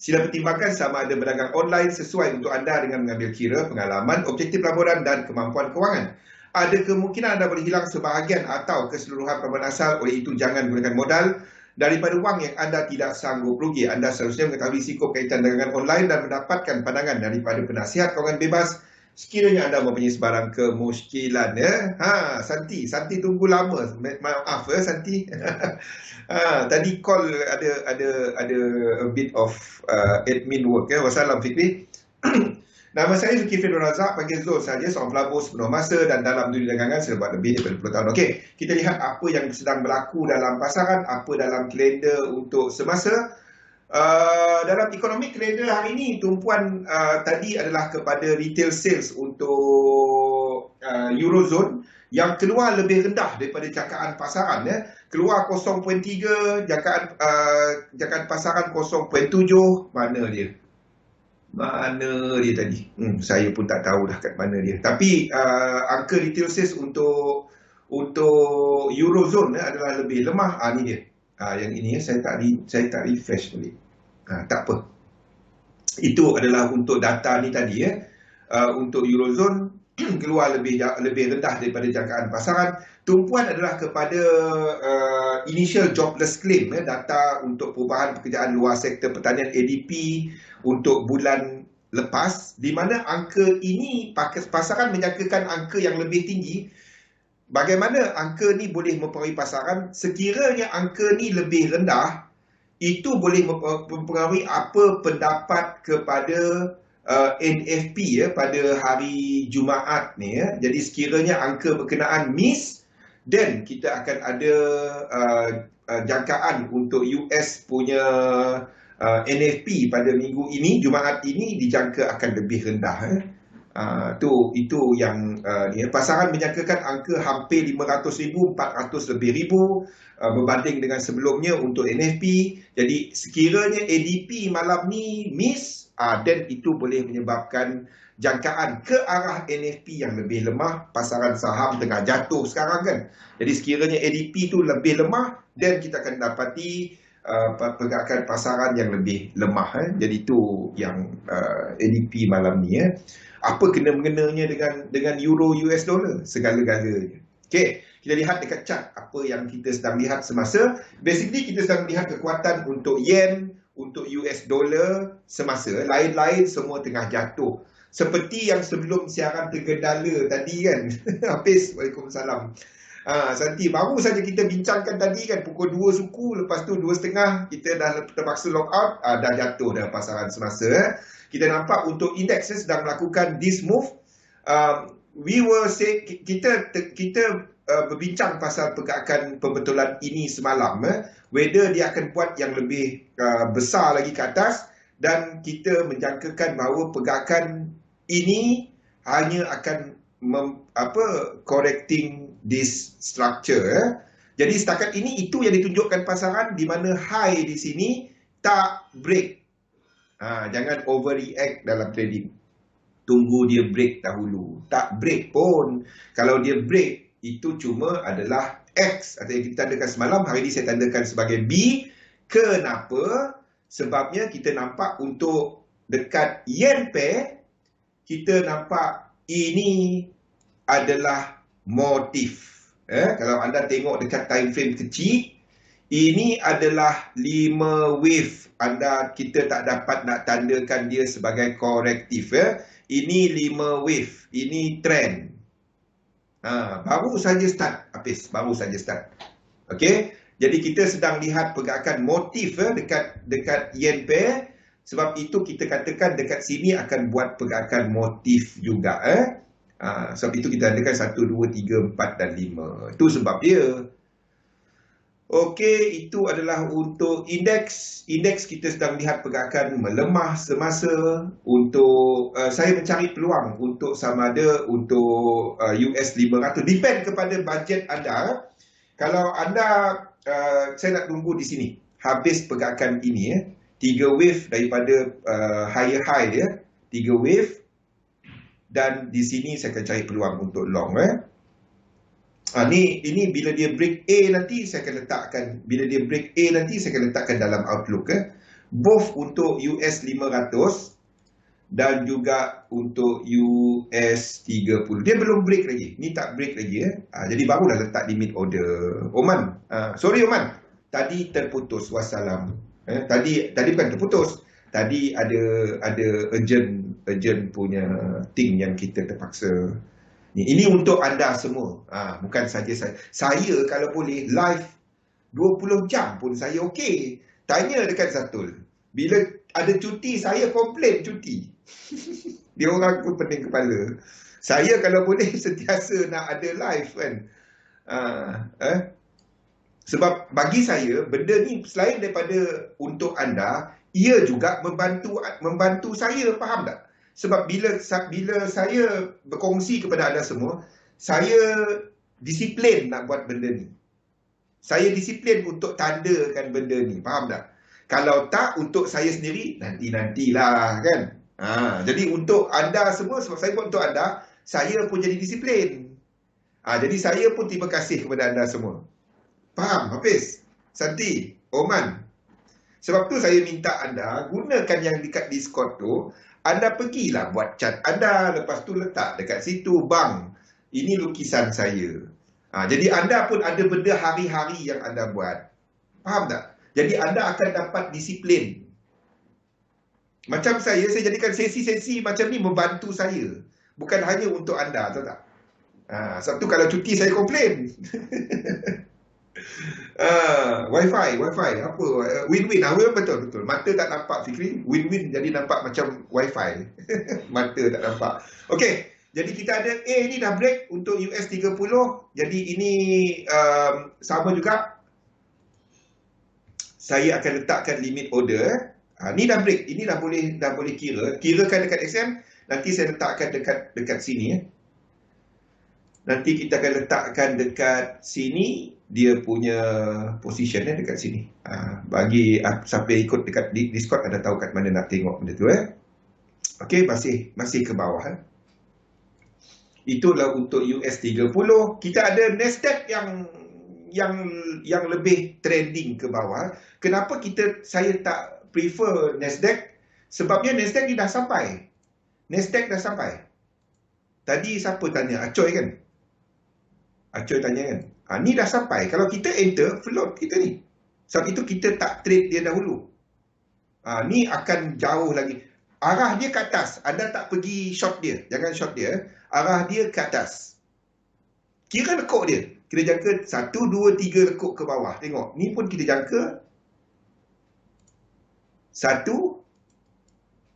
Speaker 2: Sila pertimbangkan sama ada berdagang online sesuai untuk anda dengan mengambil kira pengalaman, objektif pelaburan dan kemampuan kewangan. Ada kemungkinan anda boleh hilang sebahagian atau keseluruhan pelaburan asal, oleh itu jangan gunakan modal daripada wang yang anda tidak sanggup rugi. Anda seharusnya mengetahui risiko kaitan dagangan online dan mendapatkan pandangan daripada penasihat kewangan bebas sekiranya anda mempunyai sebarang kemusykilan. Santi tunggu lama. Maaf Santi. Tadi call ada a bit of admin work. Wassalam Fikri. Nama saya Zulkifli Razak, panggil Zul saja, seorang pelabur sepenuh masa dan dalam dunia dagangan sudah buat lebih daripada 10 tahun. Okey, kita lihat apa yang sedang berlaku dalam pasaran, apa dalam kalender untuk semasa. Dalam ekonomi kalender hari ini, tumpuan tadi adalah kepada retail sales untuk Eurozone yang keluar lebih rendah daripada jangkaan pasaran. Keluar 0.3, jangkaan pasaran 0.7. Mana dia tadi? Saya pun tak tahu dah kat mana dia. Tapi angka retail sales untuk Eurozone adalah lebih lemah. Ni dia. Yang ini saya tak refresh balik. Tak apa. Itu adalah untuk data ni tadi. Untuk Eurozone keluar lebih rendah daripada jangkaan pasaran. Tumpuan adalah kepada initial jobless claim, data untuk perubahan pekerjaan luar sektor pertanian ADP untuk bulan lepas, di mana angka ini pasaran menjangkakan angka yang lebih tinggi. Bagaimana angka ni boleh mempengaruhi pasaran? Sekiranya angka ni lebih rendah, itu boleh mempengaruhi apa pendapat kepada NFP pada hari Jumaat ni. Jadi sekiranya angka berkenaan miss, dan kita akan ada jangkaan untuk US punya NFP pada minggu ini, Jumaat ini dijangka akan lebih rendah. Itu yang pasaran menjangkakan angka hampir 500,000, 400 lebih ribu berbanding dengan sebelumnya untuk NFP. Jadi sekiranya ADP malam ni miss, dan itu boleh menyebabkan jangkaan ke arah NFP yang lebih lemah. Pasaran saham tengah jatuh sekarang kan. Jadi sekiranya ADP tu lebih lemah, dan kita akan dapati pergerakan pasaran yang lebih lemah. Jadi itu yang ADP malam ni. Apa kena-mengenanya dengan euro US dollar? Segala-galanya. Okey, kita lihat dekat chart apa yang kita sedang lihat semasa. Basically kita sedang lihat kekuatan untuk yen, untuk US dollar semasa. Lain-lain semua tengah jatuh. Seperti yang sebelum siaran tergendala tadi kan. Hafiz, Waalaikumsalam. Santi, baru saja kita bincangkan tadi kan, pukul 2 suku, lepas tu 2.30 kita dah terpaksa log out, dah jatuh dalam pasaran semasa. Kita nampak untuk indeks sedang melakukan this move. We will say, kita berbincang pasal pergerakan pembetulan ini semalam, whether dia akan buat yang lebih besar lagi ke atas, dan kita menjangkakan bahawa pergerakan ini hanya akan correcting this structure. Jadi setakat ini itu yang ditunjukkan pasaran, di mana high di sini tak break. Jangan overreact dalam trading. Tunggu dia break dahulu. Tak break pun. Kalau dia break, itu cuma adalah X atau yang kita tandakan semalam. Hari ini saya tandakan sebagai B. Kenapa? Sebabnya kita nampak untuk dekat yen pair, kita nampak ini adalah motif. Kalau anda tengok dekat time frame kecil, ini adalah 5 wave. Kita tak dapat nak tandakan dia sebagai korektif. Ini 5 wave. Ini trend. Baru saja start, Hafiz. Baru saja start. Okey. Jadi kita sedang lihat pergerakan motif dekat yen pair. Sebab itu kita katakan dekat sini akan buat pergerakan motif juga. Sebab itu kita adakan 1, 2, 3, 4 dan 5. Itu sebab dia. Okey, itu adalah untuk indeks. Indeks kita sedang lihat pergerakan melemah semasa. Untuk saya mencari peluang untuk sama ada untuk US 500. Depend kepada bajet anda. Kalau anda, saya nak tunggu di sini. Habis pergerakan ini 3 wave daripada higher high dia. 3 wave. Dan di sini saya akan cari peluang untuk long. Ini bila dia break A nanti saya akan letakkan, bila dia break A nanti saya akan letakkan dalam outlook. Both untuk US 500 dan juga untuk US 30. Dia belum break lagi. Ni tak break lagi. Jadi barulah letak limit order. Oman. Sorry Oman. Tadi terputus. Wassalam. Tadi bukan terputus. Tadi ada urgent punya thing yang kita terpaksa. Ini untuk anda semua. Bukan saja saya. Saya kalau boleh live 20 jam pun saya okey. Tanya dekat Zatul. Bila ada cuti, saya komplain cuti. Dia orang pun pening kepala. Saya kalau boleh sentiasa nak ada live kan. Sebab bagi saya, benda ni selain daripada untuk anda, ia juga membantu saya, faham tak? Sebab bila saya berkongsi kepada anda semua, saya disiplin nak buat benda ni. Saya disiplin untuk tandakan benda ni, faham tak? Kalau tak untuk saya sendiri, nanti-nantilah kan. Jadi untuk anda semua, sebab saya buat untuk anda, saya pun jadi disiplin. Jadi saya pun terima kasih kepada anda semua. Faham, Hafiz? Santi, Oman. Sebab tu saya minta anda gunakan yang dekat Discord tu. Anda pergilah buat chat anda. Lepas tu letak dekat situ. Bang, ini lukisan saya. Jadi anda pun ada benda hari-hari yang anda buat. Faham tak? Jadi anda akan dapat disiplin. Macam saya jadikan sesi-sesi macam ni membantu saya. Bukan hanya untuk anda, tahu tak? Sebab tu kalau cuti saya komplain. Wi-Fi apa? Win-win. Betul. Mata tak nampak, Fikri. Win-win jadi nampak macam Wi-Fi. Mata tak nampak. Okey. Jadi kita ada A ni dah break untuk US 30. Jadi ini sama juga. Saya akan letakkan limit order. Ni dah break. Ini dah boleh kirakan dekat XM. Nanti saya letakkan dekat sini. Nanti kita akan letakkan dekat sini dia punya position dekat sini. Bagi siapa yang ikut dekat Discord ada tahu kat mana nak tengok benda tu. Okey, masih ke bawah. Itulah untuk US 30. Kita ada Nasdaq yang lebih trending ke bawah. Kenapa saya tak prefer Nasdaq? Sebabnya Nasdaq ni dah sampai. Tadi siapa tanya? Acoy kan? Acoy tanya kan? Ni dah sampai. Kalau kita enter, float kita ni. Sebab itu kita tak trade dia dahulu. Ni akan jauh lagi. Arah dia ke atas. Anda tak pergi short dia. Jangan short dia. Arah dia ke atas. Kira lekuk dia. Kita jangka 1, 2, 3 lekuk ke bawah. Tengok. Ni pun kita jangka 1, 2,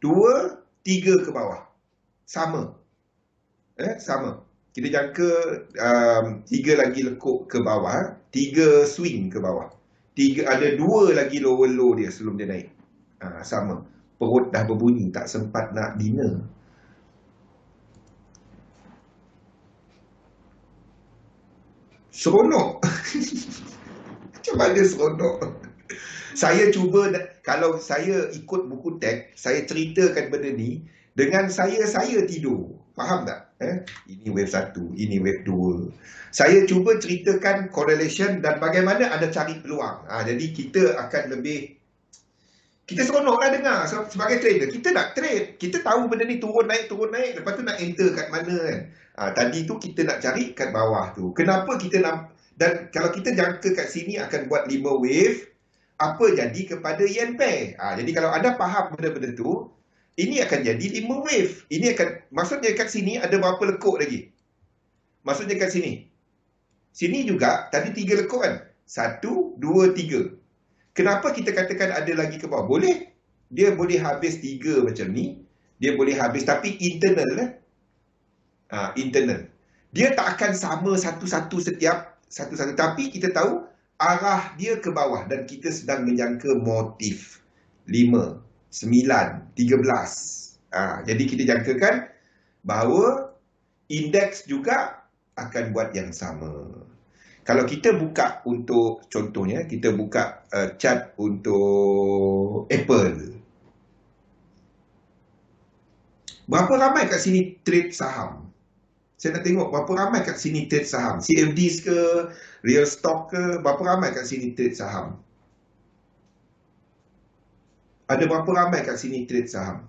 Speaker 2: 3 ke bawah. Sama. Sama. Kita jangka 3 lagi lekuk ke bawah, 3 swing ke bawah. Ada 2 lagi lower low dia sebelum dia naik. Sama. Perut dah berbunyi, tak sempat nak dinner. Seronok. Macam mana seronok? Saya cuba, kalau saya ikut buku teks, saya ceritakan benda ni, dengan saya tidur. Faham tak? Ini wave 1, ini wave 2. Saya cuba ceritakan correlation dan bagaimana anda cari peluang. Jadi kita akan lebih, kita seronoklah dengar sebagai trader. Kita nak trade, kita tahu benda ni turun naik, lepas tu nak enter kat mana kan. Tadi tu kita nak cari kat bawah tu. Kenapa kita nak, dan kalau kita jangka kat sini akan buat 5 wave, apa jadi kepada yen pair? Jadi kalau anda faham benda-benda tu, ini akan jadi 5 wave. Ini akan, maksudnya kat sini ada berapa lekuk lagi? Maksudnya kat sini. Sini juga, tadi 3 lekuk kan? 1, 2, 3. Kenapa kita katakan ada lagi ke bawah? Boleh. Dia boleh habis 3 macam ni. Dia boleh habis, tapi internal. Internal. Dia tak akan sama satu-satu setiap satu-satu. Tapi kita tahu arah dia ke bawah dan kita sedang menjangka motif 5, 9, 13. Jadi kita jangkakan bahawa indeks juga akan buat yang sama. Kalau kita buka untuk, contohnya kita buka chart untuk Apple. Berapa ramai kat sini trade saham? Saya nak tengok berapa ramai kat sini trade saham. CFDs ke, real stock ke, berapa ramai kat sini trade saham? Ada berapa ramai kat sini trade saham?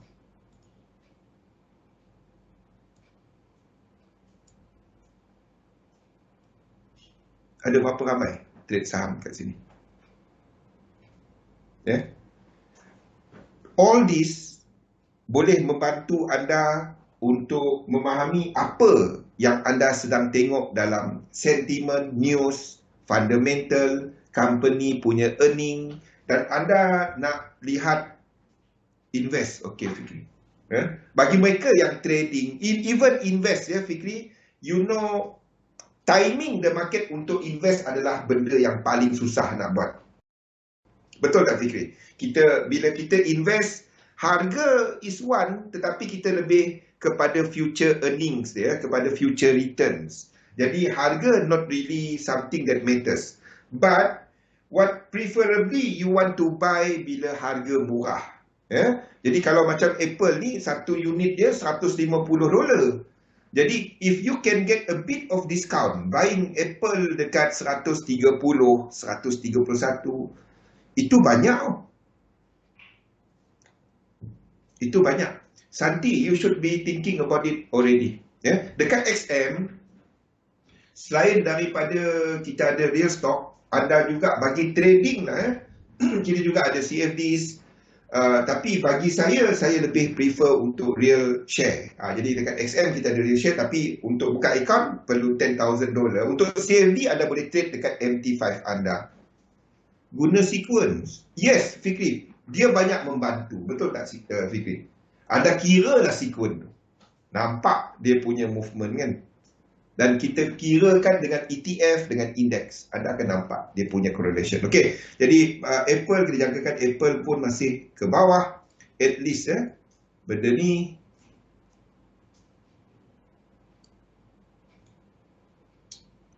Speaker 2: Ada berapa ramai trade saham kat sini? All this boleh membantu anda untuk memahami apa yang anda sedang tengok dalam sentiment, news, fundamental, company punya earning, dan anda nak lihat invest. Okey, Fikri. Bagi mereka yang trading, even invest Fikri, you know, timing the market untuk invest adalah benda yang paling susah nak buat. Betul tak, Fikri? Bila kita invest, harga is one, tetapi kita lebih kepada future earnings dia, kepada future returns. Jadi harga not really something that matters. But what preferably you want to buy bila harga murah. Jadi kalau macam Apple ni, satu unit dia $150. Jadi if you can get a bit of discount buying Apple dekat 130, 131, itu banyak. Itu banyak. Santi, you should be thinking about it already. Dekat XM, selain daripada kita ada real stock, anda juga bagi trading lah. Kita juga ada CFDs. Tapi bagi saya lebih prefer untuk real share. Jadi dekat XM kita ada real share, tapi untuk buka account perlu $10,000. Untuk CFD anda boleh trade dekat MT5 anda. Guna sequence. Yes, Fikri. Dia banyak membantu. Betul tak, Fikri? Anda kira lah sequence tu. Nampak dia punya movement kan? Dan kita kirakan dengan ETF, dengan indeks. Anda akan nampak dia punya correlation. Okey, jadi Apple, kita jangkakan Apple pun masih ke bawah. At least benda ni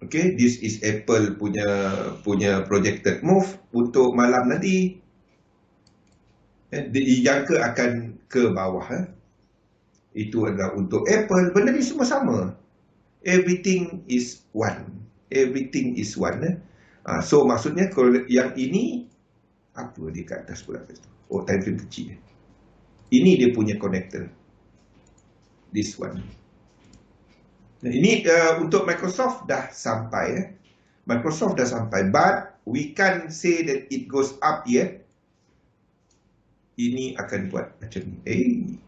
Speaker 2: okey, this is Apple punya projected move untuk malam nanti. Dijangka akan ke bawah. Itu adalah untuk Apple. Benda ni semua sama. Everything is one. Everything is one. So maksudnya yang ini, apa dia kat atas pula? Oh, time frame kecil. Ini dia punya connector. This one. Nah, ini untuk Microsoft dah sampai. Microsoft dah sampai. But we can't say that it goes up yet. Ini akan buat macam ni.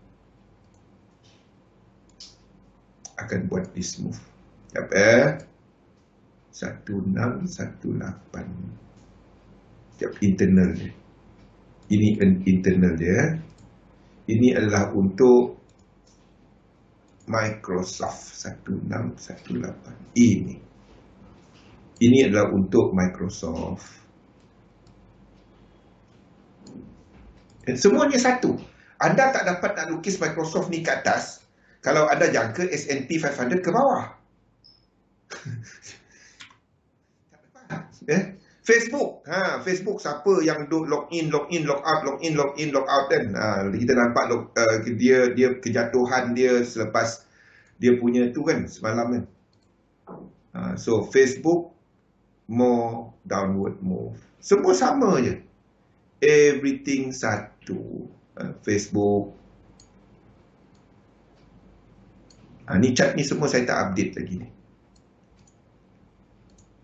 Speaker 2: Akan buat this move. 1618. Sekejap, internal dia. Ini internal dia. Ini adalah untuk Microsoft 1618. Ini adalah untuk Microsoft. Dan semuanya satu. Anda tak dapat nak lukis Microsoft ni ke atas kalau anda jangka S&P 500 ke bawah. Tak dapat. Facebook. Facebook siapa yang login, log out kan. Kita nampak dia kejatuhan dia selepas dia punya tu kan semalam kan. So Facebook more downward move. Semua sama je. Everything satu. Facebook. Ni chart ni semua saya tak update lagi ni.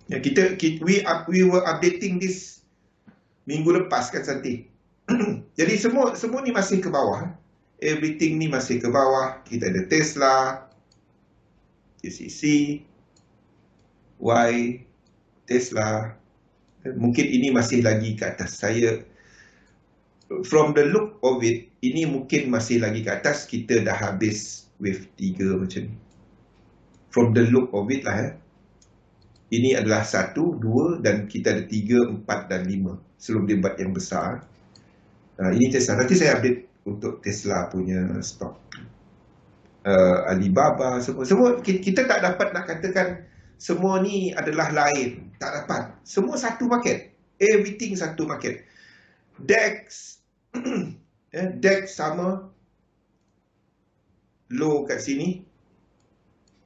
Speaker 2: Ya, we were updating this minggu lepas kan Santi. Jadi semua ni masih ke bawah. Everything ni masih ke bawah. Kita ada Tesla, UCC, Tesla. Mungkin ini masih lagi ke atas. From the look of it, ini mungkin masih lagi ke atas. Kita dah habis wave 3 macam ni. From the look of it lah. Ini adalah 1, 2 dan kita ada 3, 4 dan 5 sebelum dia buat yang besar. Ini Tesla. Nanti saya update untuk Tesla punya stok. Alibaba, semua kita tak dapat nak katakan semua ni adalah lain. Tak dapat. Semua satu market. Everything satu market. DAX DAX sama. Low kat sini.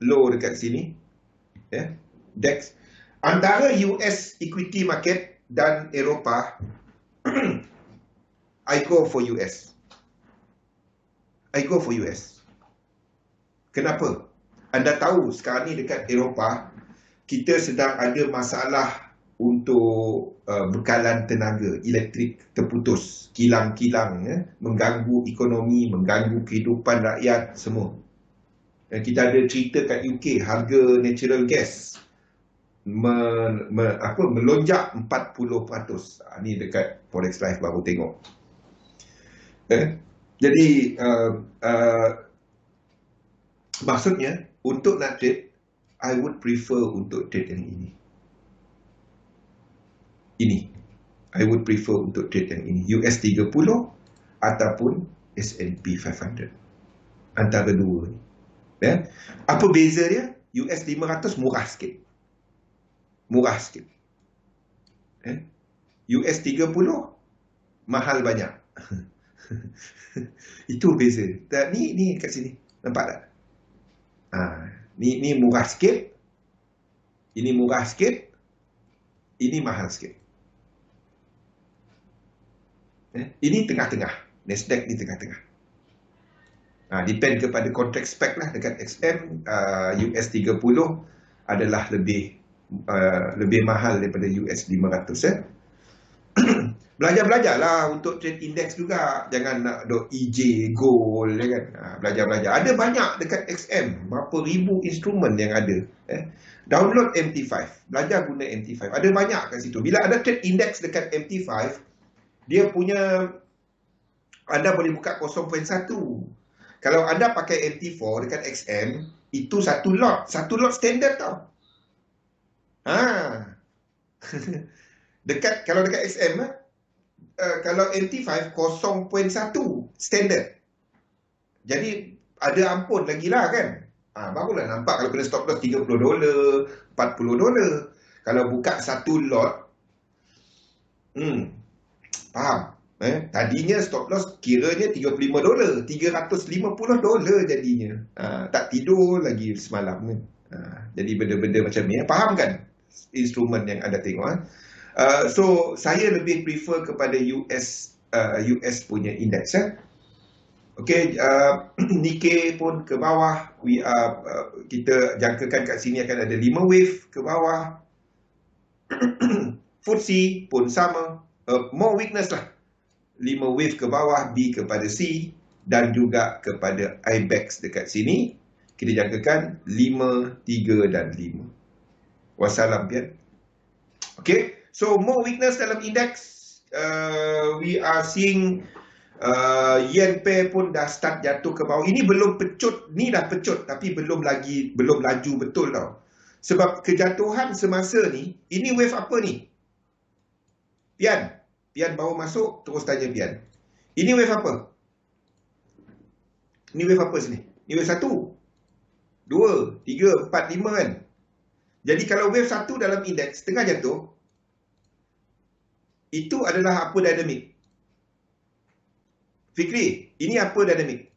Speaker 2: Low dekat sini. DAX. Antara US equity market dan Eropah, I go for US. Kenapa? Anda tahu sekarang ni dekat Eropah, kita sedang ada masalah untuk bekalan tenaga, elektrik terputus, kilang-kilang, mengganggu ekonomi, mengganggu kehidupan rakyat semua. Dan kita ada cerita kat UK, harga natural gas melonjak 40%. Ni dekat Forex Live baru tengok. Jadi maksudnya untuk nak trade, I would prefer untuk trade yang ini. I would prefer untuk trade yang ini. US 30 ataupun S&P 500. Antara dua ni. Apa beza dia? US 500 murah sikit. US 30 mahal banyak. Itu beza. Ni kat sini. Nampak tak? Ni murah sikit. Ini murah sikit. Ini mahal sikit. Ini tengah-tengah. Nasdaq ni tengah-tengah. Depend kepada contract spec lah. Dekat XM, US 30 adalah lebih mahal daripada US 500. Belajar-belajarlah untuk trade index juga. Jangan nak duk EJ, gold, kan. Belajar-belajar. Ada banyak dekat XM. Berapa ribu instrumen yang ada. Download MT5. Belajar guna MT5. Ada banyak kat situ. Bila ada trade index dekat MT5, dia punya, anda boleh buka 0.1. Kalau anda pakai MT4 dekat XM, itu satu lot. Satu lot standard tau. Kalau dekat XM, kalau MT5 0.1 standard. Jadi ada ampun lagi lah kan. Barulah nampak kalau kena stop loss $30, $40. Kalau buka satu lot, faham? Tadinya stop loss kiranya $35, $350 jadinya. Tak tidur lagi semalam kan. Jadi benda-benda macam ni, faham kan instrumen yang anda tengok. So saya lebih prefer kepada US punya index. Okey, Nikkei pun ke bawah. Kita jangkakan kat sini akan ada 5 wave ke bawah. FTSE pun sama, more weakness lah. 5 wave ke bawah, B kepada C dan juga kepada IBEX dekat sini. Kita jangkakan 5, 3 dan 5. Wassalam, Pian. Okay, so more weakness dalam index. We are seeing yen pair pun dah start jatuh ke bawah. Ini belum pecut, ni dah pecut tapi belum laju betul tau. Sebab kejatuhan semasa ni, ini wave apa ni? Pian baru masuk, terus tanya Pian. Ini wave apa? Ini wave apa sini? Ini wave 1, 2, 3, 4, 5 kan? Jadi kalau wave 1 dalam indeks tengah jatuh, itu adalah apa dinamik? Fikri, ini apa dinamik?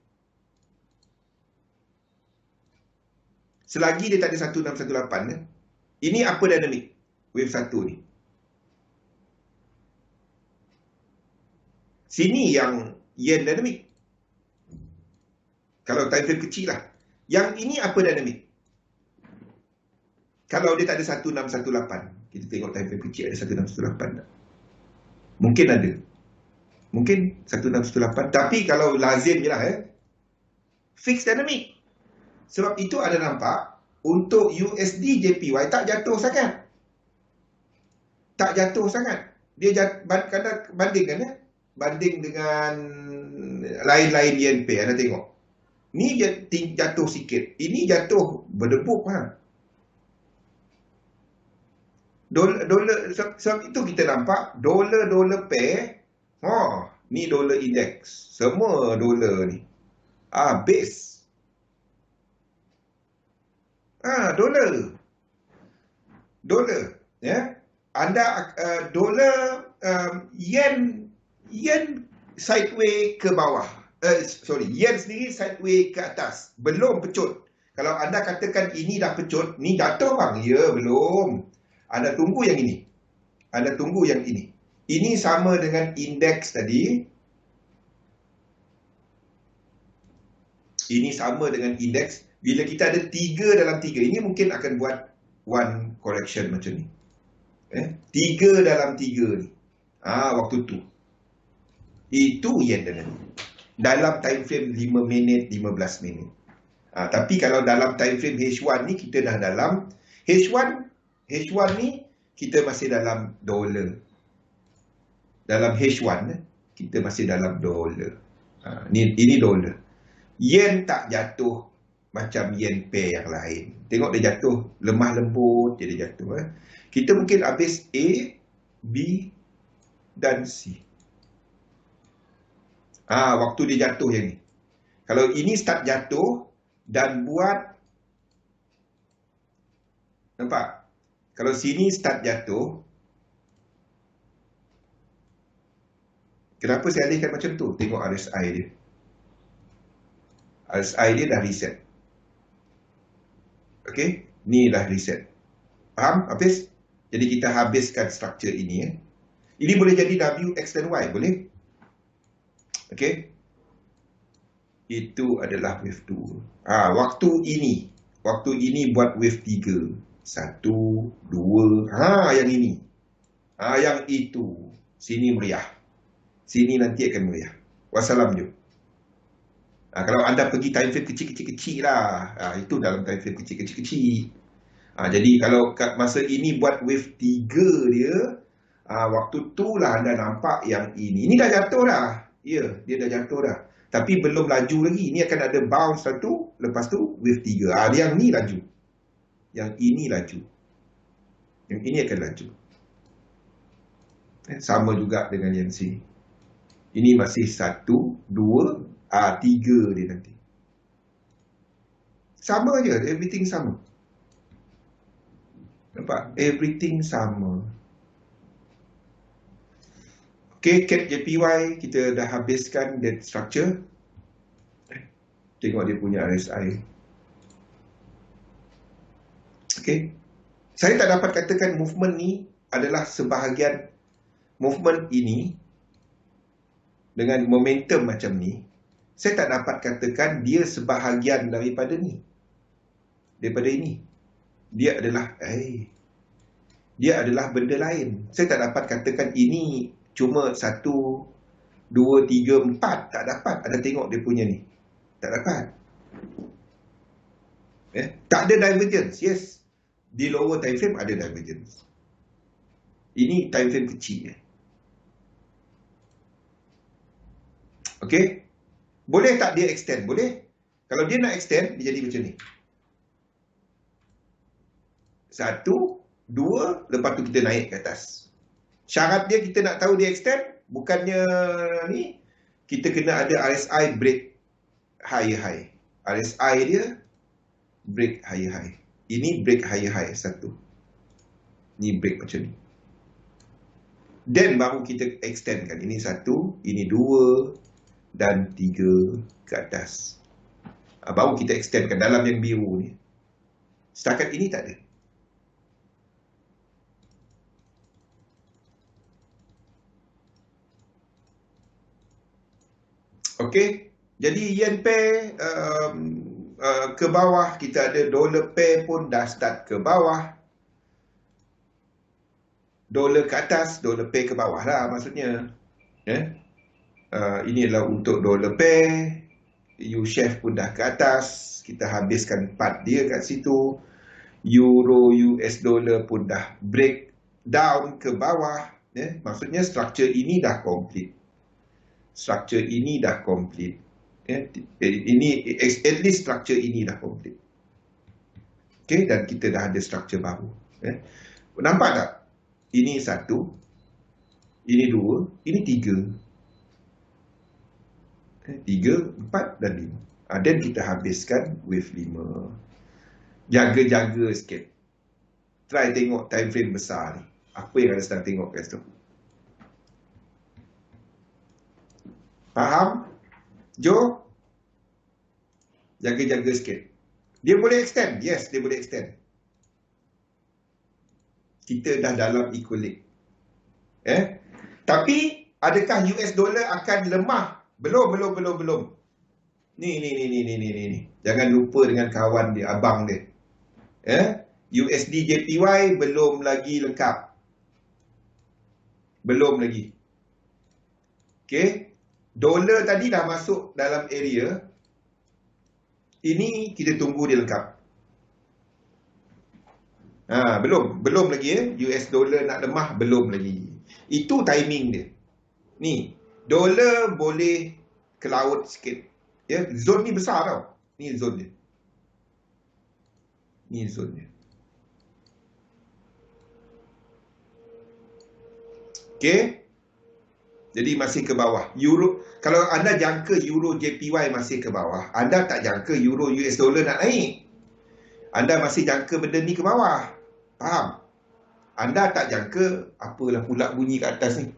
Speaker 2: Selagi dia tak ada 1618, ini apa dinamik? Wave 1 ni. Sini yang yen dinamik. Kalau time frame kecil lah. Yang ini apa dinamik? Kalau dia tak ada 1618. Kita tengok time frame kecil ada 1618 tak? Mungkin ada. Mungkin 1618. Tapi kalau lazim je lah fixed dynamic. Sebab itu ada nampak untuk USD JPY tak jatuh sangat. Tak jatuh sangat. Dia bandingkan banding dengan lain-lain yen pair. Anda tengok. Ni jatuh sikit. Ini jatuh berdebuk Dolar, sebab itu kita nampak dolar pair. Ni dolar index. Semua dolar ni. Base. Dolar. Ya. Anda dolar yen sideways ke bawah. Yen sendiri sideways ke atas. Belum pecut. Kalau anda katakan ini dah pecut, ni jatuh bang. Ya, belum. Anda tunggu yang ini. Anda tunggu yang ini. Ini sama dengan indeks tadi. Ini sama dengan indeks. Bila kita ada 3 dalam 3, ini mungkin akan buat one correction macam ni. 3 dalam 3 ni. Waktu tu. Itu yen dalam time frame 5 minit, 15 minit. Tapi kalau dalam time frame H1 ni, kita dah dalam H1 ni, kita masih dalam dolar. Dalam H1, kita masih dalam dolar. Ini dolar. Yen tak jatuh macam yen pair yang lain. Tengok dia jatuh, lemah lembut, dia jatuh. Kita mungkin habis A, B dan C. Waktu dia jatuh yang ni. Kalau ini start jatuh dan buat, nampak? Kalau sini start jatuh, kenapa saya alihkan macam tu? Tengok RSI dia. RSI dia dah reset. Okey, ni dah reset. Faham, Hafiz? Jadi kita habiskan struktur ini. Ini boleh jadi W, X dan Y, boleh? Okey. Itu adalah wave 2. Waktu ini buat wave 3. 1, 2. Yang ini. Yang itu. Sini meriah. Sini nanti akan meriah. Wassalam je. Kalau anda pergi time frame kecil-kecil lah. Itu dalam time frame kecil-kecil. Jadi kalau masa ini buat wave 3 dia, waktu tu lah anda nampak yang ini. Ini dah jatuh dah. Ya, dia dah jatuh dah. Tapi belum laju lagi. Ini akan ada bounce satu, lepas tu wave 3. Yang ni laju. Yang ini laju. Yang ini akan laju. Sama juga dengan yang sini. Ini masih 1, 2, 3 dia nanti. Sama je, everything sama. Nampak? Everything sama. Okay, CAD JPY kita dah habiskan that structure. Tengok dia punya RSI. Okay. Saya tak dapat katakan movement ni adalah sebahagian movement ini dengan momentum macam ni. Saya tak dapat katakan dia sebahagian daripada ni. Daripada ini. Dia adalah benda lain. Saya tak dapat katakan ini cuma 1, 2, 3, 4. Tak dapat. Anda tengok dia punya ni. Tak dapat. Tak ada divergence. Yes. Di lower time frame ada divergence. Ini time frame kecil. Okey. Boleh tak dia extend? Boleh. Kalau dia nak extend, dia jadi macam ni. 1, 2, lepas tu kita naik ke atas. Syarat dia kita nak tahu dia extend, bukannya ni, kita kena ada RSI break higher-high. RSI dia break higher-high. Ini break higher-high satu. Ni break macam ni. Then baru kita extendkan. Ini 1, ini 2 dan 3 ke atas. Baru kita extendkan dalam yang biru ni. Setakat ini tak ada. Okey. Jadi yen pair ke bawah, kita ada dollar pair pun dah start ke bawah. Dolar ke atas, dollar pair ke bawah lah maksudnya. Ini adalah untuk dollar pair. U-Chef pun dah ke atas. Kita habiskan part dia kat situ. Euro US dollar pun dah break down ke bawah. Maksudnya structure ini dah complete. Structure ini dah complete. Ini at least structure ini dah complete. Okay, dan kita dah ada structure baru. Nampak tak? Ini 1, ini 2, ini 3. 3, 4 dan 5. Dan kita habiskan wave 5. Jaga-jaga sikit. Try tengok time frame besar ni. Apa yang anda sedang tengok kat situ? Faham? Jo? Jaga-jaga sikit. Dia boleh extend? Yes, dia boleh extend. Kita dah dalam equilibrium. Tapi, adakah US dollar akan lemah? Belum. Ni. Jangan lupa dengan kawan dia, abang dia. USD JPY belum lagi lengkap. Belum lagi. Okey. Dolar tadi dah masuk dalam area. Ini kita tunggu dia lengkap. Belum lagi US dollar nak lemah, belum lagi. Itu timing dia. Ni, dolar boleh ke laut sikit. Zone ni besar tau. Ni zone dia. Ni zone dia. Okey. Jadi masih ke bawah. Euro, kalau anda jangka Euro JPY masih ke bawah, anda tak jangka Euro US dollar nak naik. Anda masih jangka benda ni ke bawah. Faham? Anda tak jangka apalah pula bunyi kat atas ni.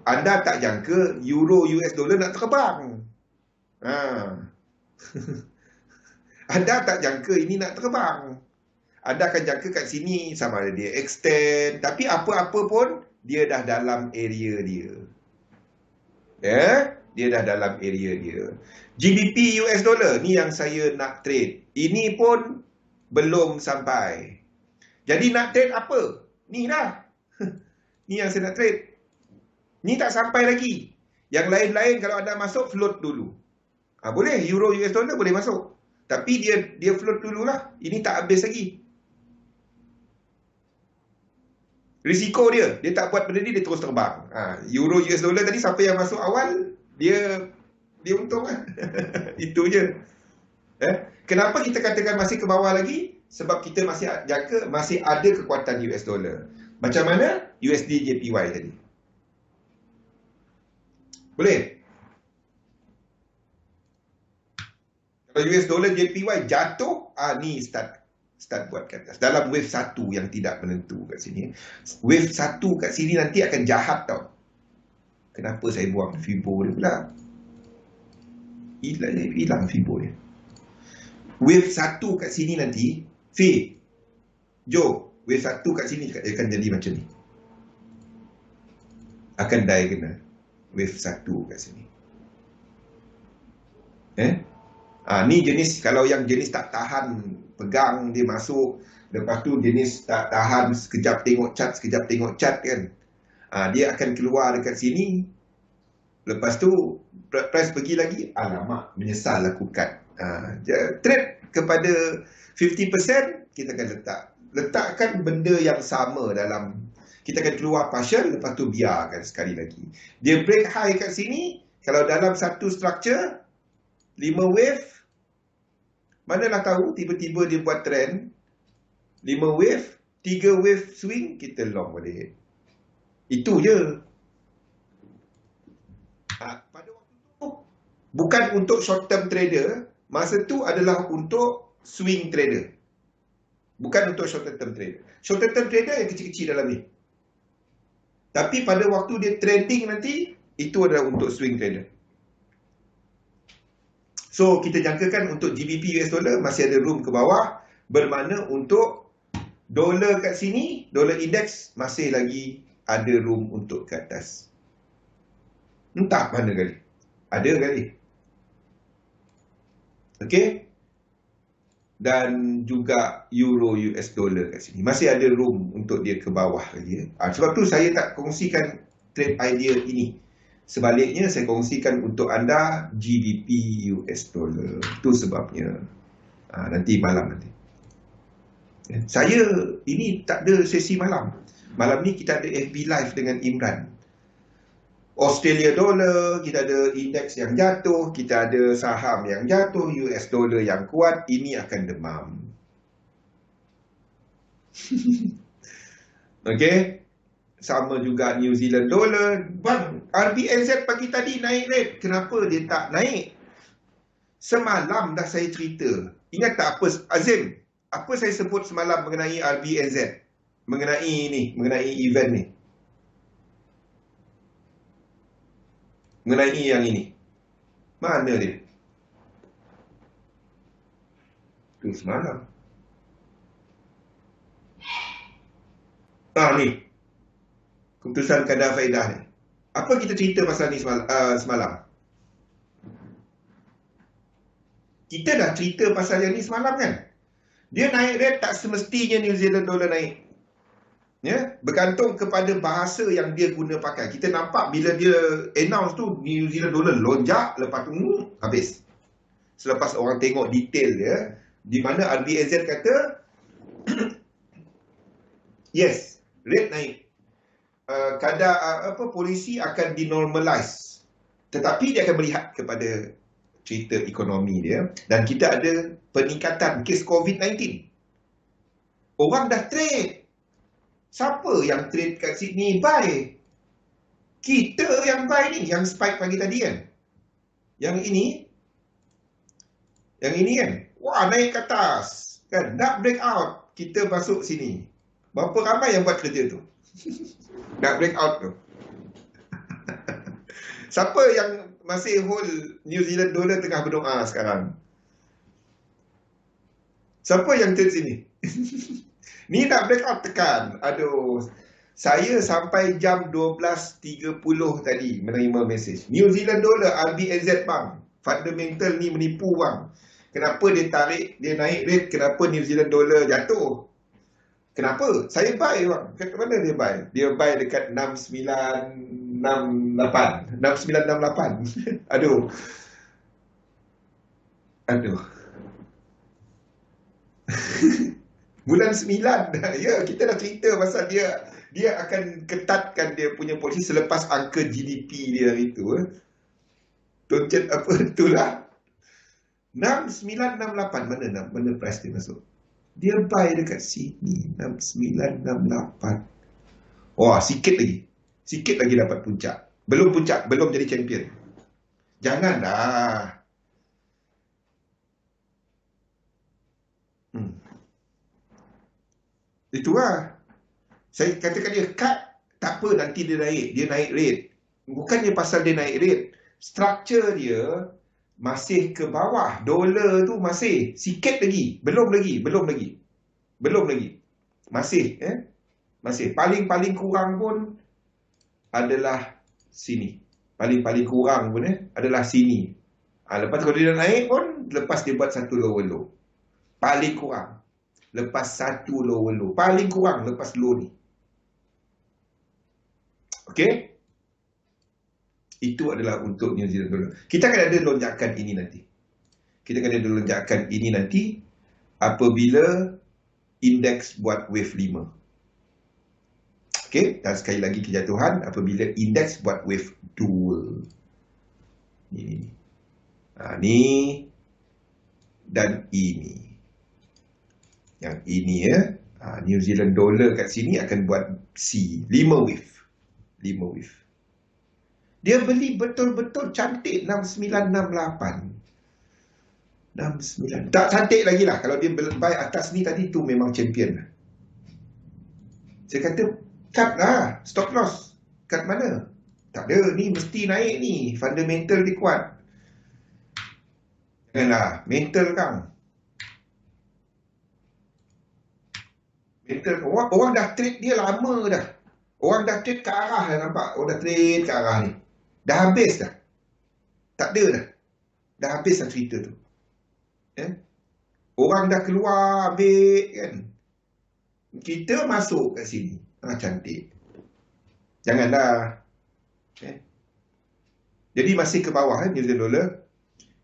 Speaker 2: Anda tak jangka Euro US dollar nak terbang. Anda tak jangka ini nak terbang. Anda akan jangka kat sini sama ada dia extend. Tapi apa-apa pun, dia dah dalam area dia. Dia dah dalam area dia. GBP US dollar, ni yang saya nak trade. Ini pun belum sampai. Jadi nak trade apa? Ni dah. Ni yang saya nak trade. Ni tak sampai lagi. Yang lain-lain kalau anda masuk, float dulu. Boleh, Euro US dollar boleh masuk. Tapi dia float dululah. Ini tak habis lagi. Risiko dia tak buat benda ni, dia terus terbang. Euro US dollar tadi, siapa yang masuk awal, dia untung lah. Itu je. Kenapa kita katakan masih ke bawah lagi? Sebab kita masih jangka masih ada kekuatan US dollar. Macam mana? USD JPY tadi. Boleh? Kalau US dollar JPY jatuh, ni start buat kat atas. Dalam wave 1 yang tidak menentu kat sini. Wave 1 kat sini nanti akan jahat tau. Kenapa saya buang Fibo dia pula? Hilang Fibo dia. Wave 1 kat sini nanti, wave 1 kat sini akan jadi macam ni. Akan diagonal. Wave 1 kat sini. Ni jenis, kalau yang jenis tak tahan, pegang dia masuk, lepas tu jenis tak tahan, sekejap tengok cat kan. Dia akan keluar dekat sini, lepas tu price pergi lagi, alamak, menyesal lakukan. Trade kepada 50%, kita akan letakkan benda yang sama dalam, kita akan keluar partial, lepas tu biarkan sekali lagi. Dia break high kat sini, Kalau dalam satu structure 5 wave, manalah tahu tiba-tiba dia buat trend 5 wave, 3 wave swing, kita long balik. Itu je. Pada waktu tu bukan untuk short term trader, masa tu adalah untuk swing trader. Bukan untuk short term trader. Short term trader yang kecil-kecil dalam ni. Tapi pada waktu dia trending nanti, itu adalah untuk swing trader. So, kita jangkakan untuk GBP US dollar masih ada room ke bawah. Bermakna untuk dolar kat sini, dolar index masih lagi ada room untuk ke atas. Entah mana kali. Ada kali. Okey. Dan juga euro US dollar kat sini. Masih ada room untuk dia ke bawah lagi. Sebab tu saya tak kongsikan trade idea ini. Sebaliknya saya kongsikan untuk anda GBP US dollar. Itu sebabnya. Nanti malam nanti. Saya ini tak ada sesi malam. Malam ni kita ada FB Live dengan Imran. Australia dollar, kita ada indeks yang jatuh, kita ada saham yang jatuh, US dollar yang kuat, ini akan demam. Okey. Sama juga New Zealand dollar. Bang, RBNZ pagi tadi naik rate. Kenapa dia tak naik? Semalam dah saya cerita. Ingat tak apa, Azim? Apa saya sebut semalam mengenai RBNZ? Mengenai event ni. Mengenai yang ini. Mana dia? Itu semalam. Ni. Keputusan kadar faedah ni. Apa kita cerita pasal ni semalam? Kita dah cerita pasal yang ni semalam kan? Dia naik rate tak semestinya New Zealand dollar naik. Ya, bergantung kepada bahasa yang dia guna pakai. Kita nampak bila dia announce tu New Zealand dollar lonjak, lepas tu habis. Selepas orang tengok detail dia, di mana RBNZ kata yes, rate naik. Kadar polisi akan dinormalize. Tetapi dia akan melihat kepada cerita ekonomi dia, dan kita ada peningkatan kes COVID-19. Orang dah trade. Siapa yang trade kat sini buy? Kita yang buy ni, yang spike pagi tadi kan. Yang ini kan. Wah, naik ke atas. Kan, nak break out, kita masuk sini. Berapa ramai yang buat kerja tu? Nak break out tu. Siapa yang masih hold New Zealand dollar tengah berdoa sekarang? Siapa yang trade sini? Ni nak break out tekan. Aduh. Saya sampai jam 12.30 tadi menerima mesej. New Zealand dollar RBNZ bang. Fundamental ni menipu bang. Kenapa dia tarik, dia naik rate, kenapa New Zealand dollar jatuh? Kenapa? Saya buy bang. Kat mana dia buy? Dia buy dekat 6968. 6968. Aduh. Bulan 9 dah. Ya, kita dah cerita pasal dia akan ketatkan dia punya polisi selepas angka GDP dia itu. Tuncet apa itulah. 6968. Mana price dia masuk? Dia buy dekat sini. 6968. Wah, sikit lagi. Sikit lagi dapat puncak. Belum puncak, belum jadi champion. Janganlah. Itulah. Saya katakan dia cut, tak apa nanti dia naik rate. Bukannya pasal dia naik rate. Structure dia masih ke bawah. Dolar tu masih sikit lagi. Belum lagi. Masih. Masih. Paling kurang pun adalah sini. Paling kurang pun adalah sini. Lepas kalau dia naik pun, lepas dia buat satu lower low. Paling kurang. Lepas satu lower low. Paling kurang lepas low ni. Okey? Itu adalah untuk New Zealand dollar. Kita akan ada lonjakan ini nanti. Apabila indeks buat wave 5. Okey? Dan sekali lagi kejatuhan apabila indeks buat wave 2. Ni. Ni dan ini. Yang ini ya. New Zealand dollar kat sini akan buat C. 5 wave. Dia beli betul-betul cantik 6968. 69. Tak cantik lagi lah. Kalau dia buy atas ni tadi tu memang champion lah. Saya kata, cut lah. Stop loss. Cut mana? Tak ada. Ni mesti naik ni. Fundamental dia kuat. Janganlah. Mental kang. Orang dah trade dia lama dah. Orang dah trade ke arah dah, nampak. Orang dah trade ke arah ni. Dah habis dah. Tak ada dah. Dah habis dah cerita tu. Orang dah keluar ambil kan. Kita masuk kat sini. Cantik. Janganlah. Jadi masih ke bawah New Zealand dollar.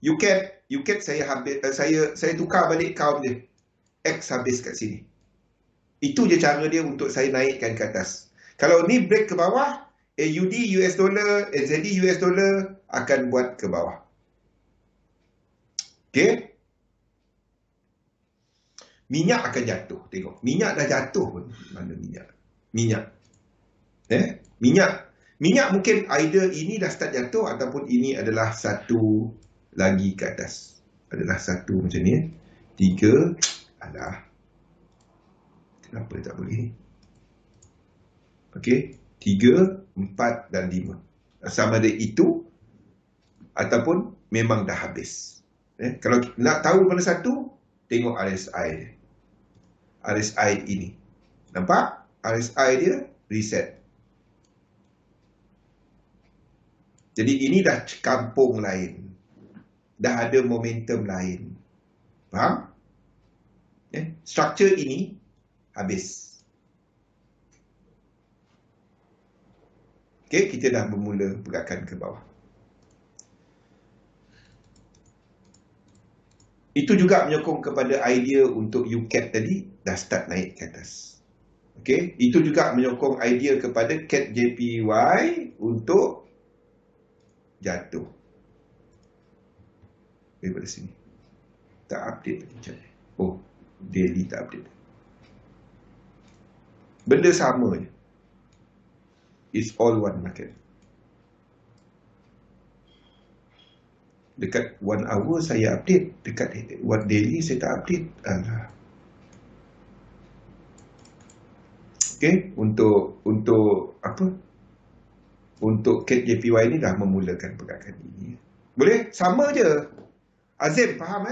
Speaker 2: UCAT saya tukar balik account dia. X habis kat sini. Itu je cara dia untuk saya naikkan ke atas. Kalau ni break ke bawah, AUD US dollar, NZD US dollar akan buat ke bawah. Okey. Minyak akan jatuh. Tengok. Minyak dah jatuh pun. Mana minyak? Minyak mungkin either ini dah start jatuh ataupun ini adalah satu lagi ke atas. Adalah satu macam ni. 3. Alah. Kenapa tak boleh? Okey. 3, 4 dan 5. Sama ada itu ataupun memang dah habis. Kalau nak tahu mana satu, tengok RSI dia. RSI ini. Nampak? RSI dia reset. Jadi ini dah kampung lain. Dah ada momentum lain. Faham? Structure ini habis. Okey, kita dah bermula pergerakan ke bawah. Itu juga menyokong kepada idea untuk UCAT tadi dah start naik ke atas. Okey, itu juga menyokong idea kepada CAT JPY untuk jatuh. Daripada sini. Tak update lagi macam ni. Oh, daily tak update. Benda sama je. It's all one market. Dekat 1 hour saya update. Dekat one daily saya tak update. Alah. Okay. Untuk apa? Untuk CAT JPY ni dah memulakan pergerakan ini. Boleh? Sama je. Azim, faham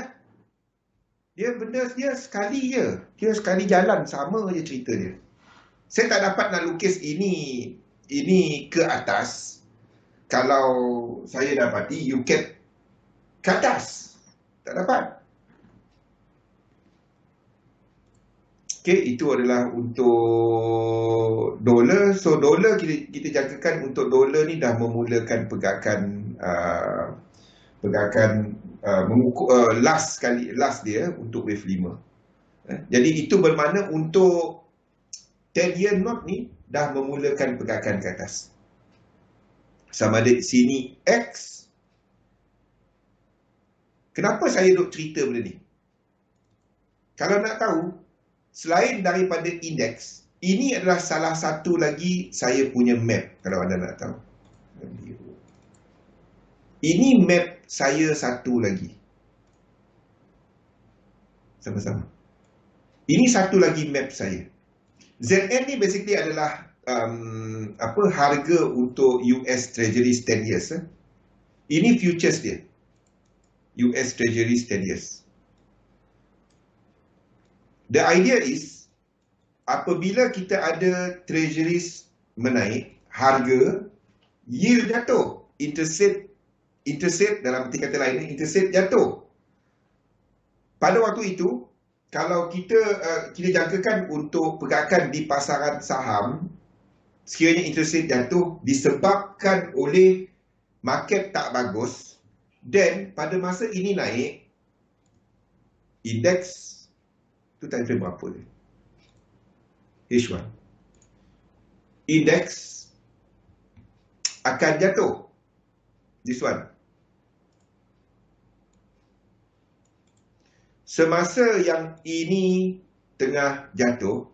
Speaker 2: Dia benda dia sekali je. Dia sekali jalan. Sama je cerita dia. Saya tak dapat nak lukis ini ke atas. Kalau saya dapati UCAT ke atas. Tak dapat. Okey, itu adalah untuk dolar. So dolar kita jangkakan untuk dolar ni dah memulakan pergerakan last dia untuk wave 5. Jadi itu bermakna untuk 10 year note ni dah memulakan pergerakan ke atas. Sama ada sini X. Kenapa saya duk cerita benda ni? Kalau nak tahu, selain daripada indeks, ini adalah salah satu lagi saya punya map, kalau anda nak tahu. Ini map saya satu lagi. Sama-sama. Ini satu lagi map saya. ZN ni basically adalah harga untuk US Treasury 10 years. Ini futures dia. US Treasury 10 years. The idea is, apabila kita ada treasuries menaik, harga, yield jatuh, interest rate dalam arti kata lain, interest rate jatuh. Pada waktu itu, kalau kita jangkakan untuk pergerakan di pasaran saham, sekiranya interest rate jatuh disebabkan oleh market tak bagus, dan pada masa ini naik, indeks itu time frame berapa dia? H1. Indeks akan jatuh. This one. semasa yang ini tengah jatuh,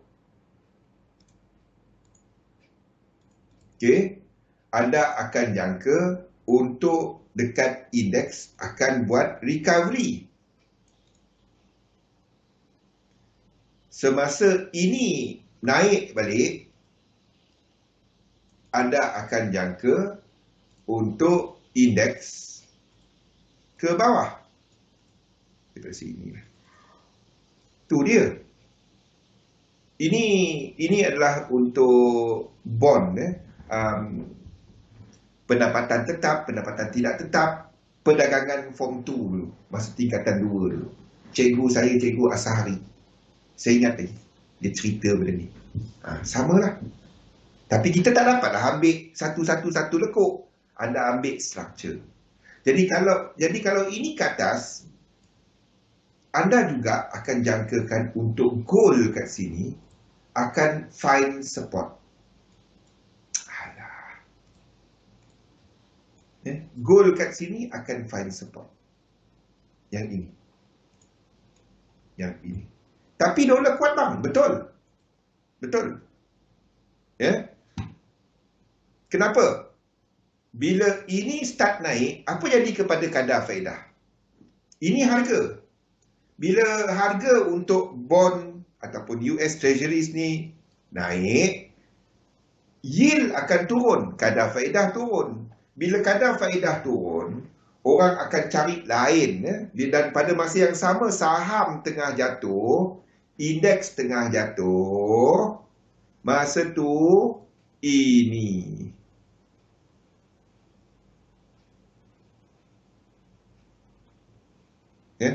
Speaker 2: okey, anda akan jangka untuk dekat indeks akan buat recovery. Semasa ini naik balik, anda akan jangka untuk indeks ke bawah. Kita sini. Tu dia. Ini adalah untuk bond, pendapatan tetap, pendapatan tidak tetap, perdagangan form 2 dulu, masa tingkatan 2 dulu. Cikgu Asahari. Saya ingat lagi, dia cerita benda ni. Samalah. Tapi kita tak dapatlah ambil satu-satu lekuk. Anda ambil structure. Jadi kalau ini ke atas, anda juga akan jangkakan untuk gold kat sini akan find support. Gold kat sini akan find support. Yang ini. Tapi dolar kuat bang, betul. Ya. Kenapa? Bila ini start naik, apa jadi kepada kadar faedah? Ini harga. Bila harga untuk bond ataupun US Treasuries ni naik, yield akan turun, kadar faedah turun. Bila kadar faedah turun, orang akan cari lain. Dan pada masa yang sama, saham tengah jatuh, indeks tengah jatuh, masa tu ini.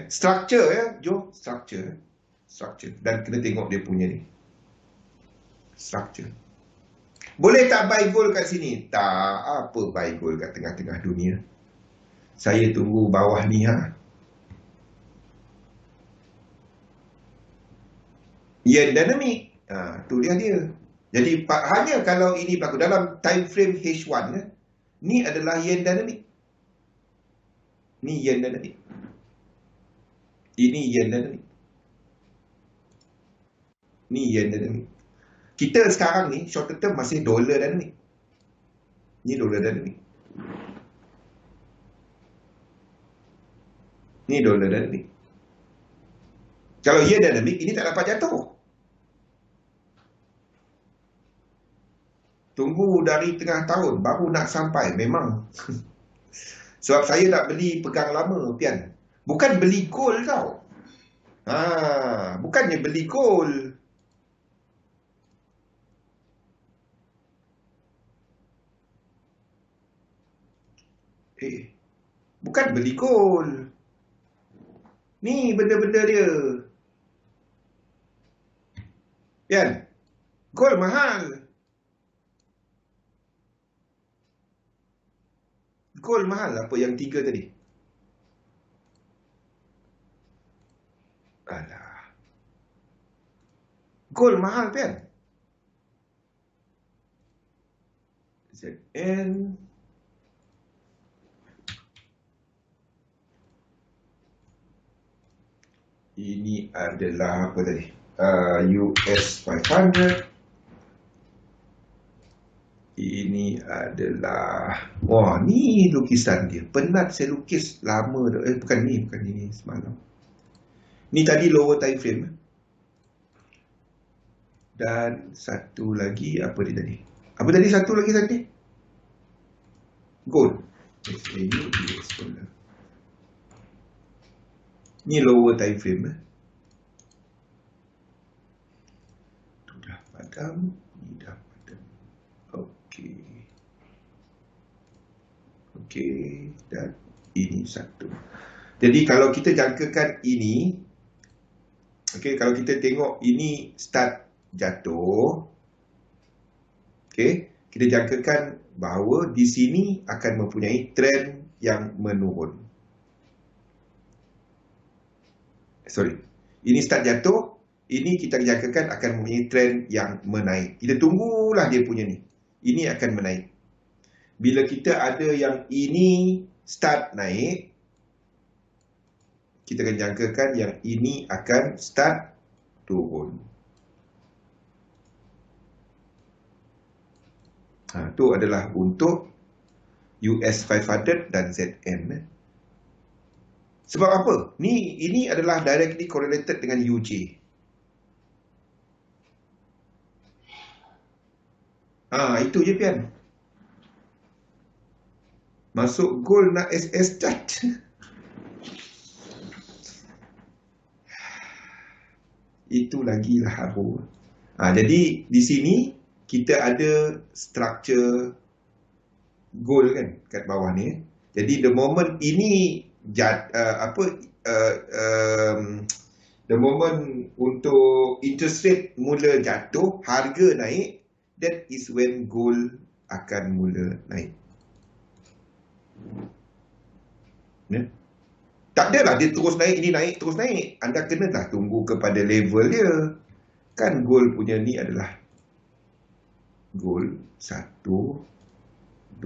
Speaker 2: Structure jom structure. Dan kena tengok dia punya ni. Structure. Boleh tak buy gold kat sini? Tak apa buy gold kat tengah-tengah dunia. Saya tunggu bawah ni Yen dynamic. Tu dia. Jadi hanya kalau ini berlaku dalam time frame H1 ni adalah yen dynamic. Ni yen dynamic. Ini yen dynamic. Ni yen dynamic. Kita sekarang ni short term masih dollar dynamic. Ni dollar dynamic. Ni dollar dynamic. Kalau yen dynamic, ini tak dapat jatuh. Tunggu dari tengah tahun baru nak sampai. Memang. Sebab saya nak beli pegang lama, Pian. Bukan beli gold tau. Bukannya beli gold. Bukan beli gold. Ni benda-benda dia. Pian, gold mahal. Gold mahal apa yang 3 tadi? Alah. Gold mahal kan? ZN. Ini adalah apa tadi? US 500. Ini adalah, wah ni lukisan dia. Penat saya lukis lama dah. Bukan ni semalam. Ni tadi lower time frame. Dan satu lagi, apa dia tadi? Apa tadi satu lagi tadi? Gold. Ni lower time frame. Tu dah padam. Ni dah padam. Okey. Dan ini satu. Jadi kalau kita jangkakan ini, okey, kalau kita tengok ini start jatuh, okey, kita jangkakan bahawa di sini akan mempunyai trend yang menurun. Ini start jatuh, ini kita jangkakan akan mempunyai trend yang menaik. Kita tunggulah dia punya ni. Ini akan menaik. Bila kita ada yang ini start naik, kita akan jangkakan yang ini akan start turun. Itu adalah untuk US 500 dan ZN. Sebab apa? Ini adalah directly correlated dengan UJ. Itu je Pian. Masuk gold nak SS chart. Itu lagilah haru. Jadi di sini kita ada structure gold kan kat bawah ni. Jadi the moment ini the moment untuk interest rate mula jatuh, harga naik, that is when gold akan mula naik. Tak adalah dia terus naik, ini naik, terus naik. Anda kenalah tunggu kepada level dia. Kan gold punya ni adalah gold 1, 2,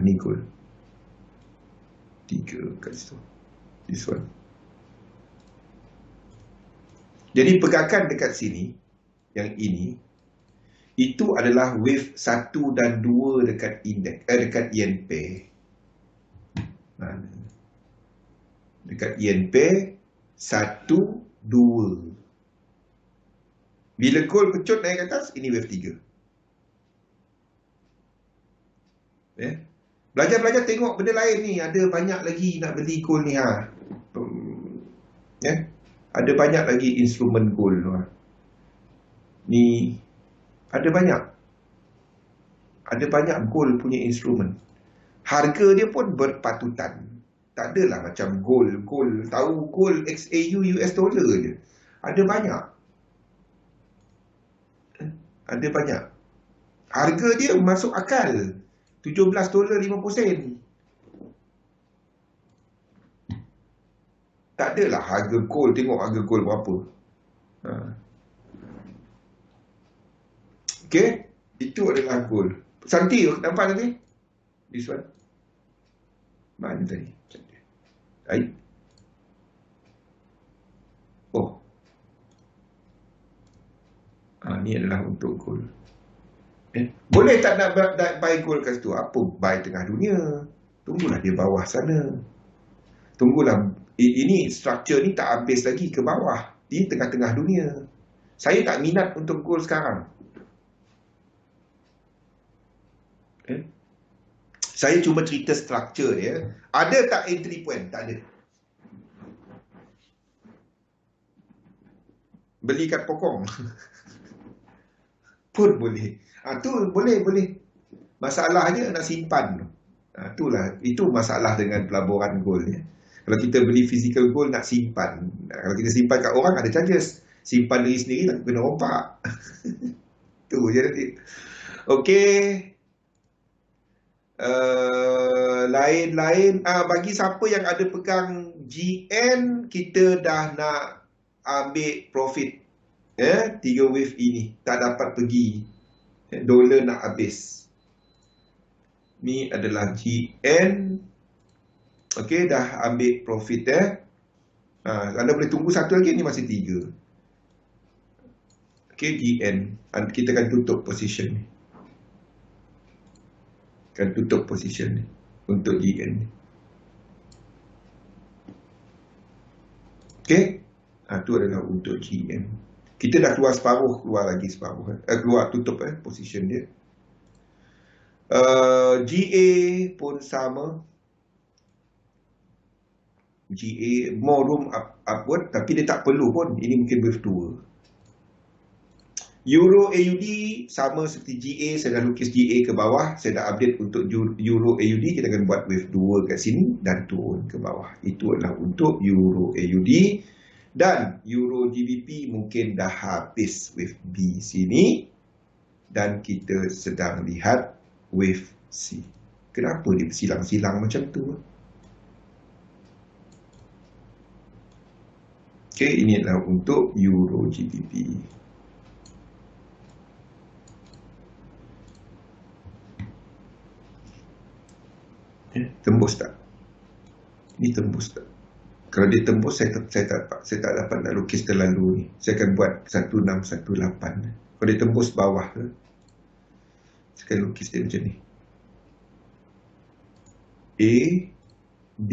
Speaker 2: ni gold 3 kat situ. This one. Jadi pegakan dekat sini, yang ini, itu adalah wave 1 dan 2 dekat indeks, dekat yen pair. Dekat yen pair 1, 2. Bila gold pecut naik ke atas, ini wave 3. Belajar-belajar tengok benda lain ni. Ada banyak lagi nak beli gold ni. Ada banyak lagi instrumen gold ni. Ada banyak. Ada banyak gold punya instrumen. Harga dia pun berpatutan. Tak adalah macam gold. Tahu gold XAU US dollar je. Ada banyak. Ada banyak. Harga dia masuk akal. $17.50. Tak adalah harga gold. Tengok harga gold berapa. Okay. Itu adalah gold. Santi nampak tadi? This one. Mana tadi? Baik. Ni adalah untuk gold. Boleh tak nak buy gold kat situ? Apa buy tengah dunia? Tunggulah dia bawah sana. Tunggulah. Ini structure ni tak habis lagi ke bawah. Di tengah-tengah dunia. Saya tak minat untuk gold sekarang. Saya cuma cerita structure dia. Ada tak entry point? Tak ada. Beli kat pokong. Pun boleh. Tu boleh. Masalahnya nak simpan. Itu masalah dengan pelaburan gold ya. Kalau kita beli physical gold nak simpan. Kalau kita simpan kat orang ada charges. Simpan diri sendiri tak kena rompak. Tu je nanti. Okey. Lain-lain. Bagi siapa yang ada pegang GN, kita dah nak ambil profit. 3 wave ini. Tak dapat pergi. Dolar nak habis. Ni adalah GN. Okey, dah ambil profit Anda boleh tunggu satu lagi, ni masih 3. Okey, GN. Kita akan tutup position ni. Akan tutup position ni untuk GN ni. Okey. Itu adalah untuk GN. Kita dah keluar separuh, keluar tutup position dia. GA pun sama. GA more room upward, tapi dia tak perlu pun. Ini mungkin wave 2. Euro AUD sama seperti GA. Saya dah lukis GA ke bawah. Saya dah update untuk Euro AUD. Kita akan buat wave 2 kat sini dan turun ke bawah. Itu adalah untuk Euro AUD. Dan Euro GBP mungkin dah habis wave B sini. Dan kita sedang lihat wave C. Kenapa dia bersilang-silang macam tu? Okey, ini adalah untuk Euro GBP. Tembus tak? Ini tembus tak? Kalau dia tembus, saya tak dapat nak lukis terlalu ni. Saya akan buat 1618. Kalau dia tembus bawah ke, saya akan lukis dia macam ni. A, B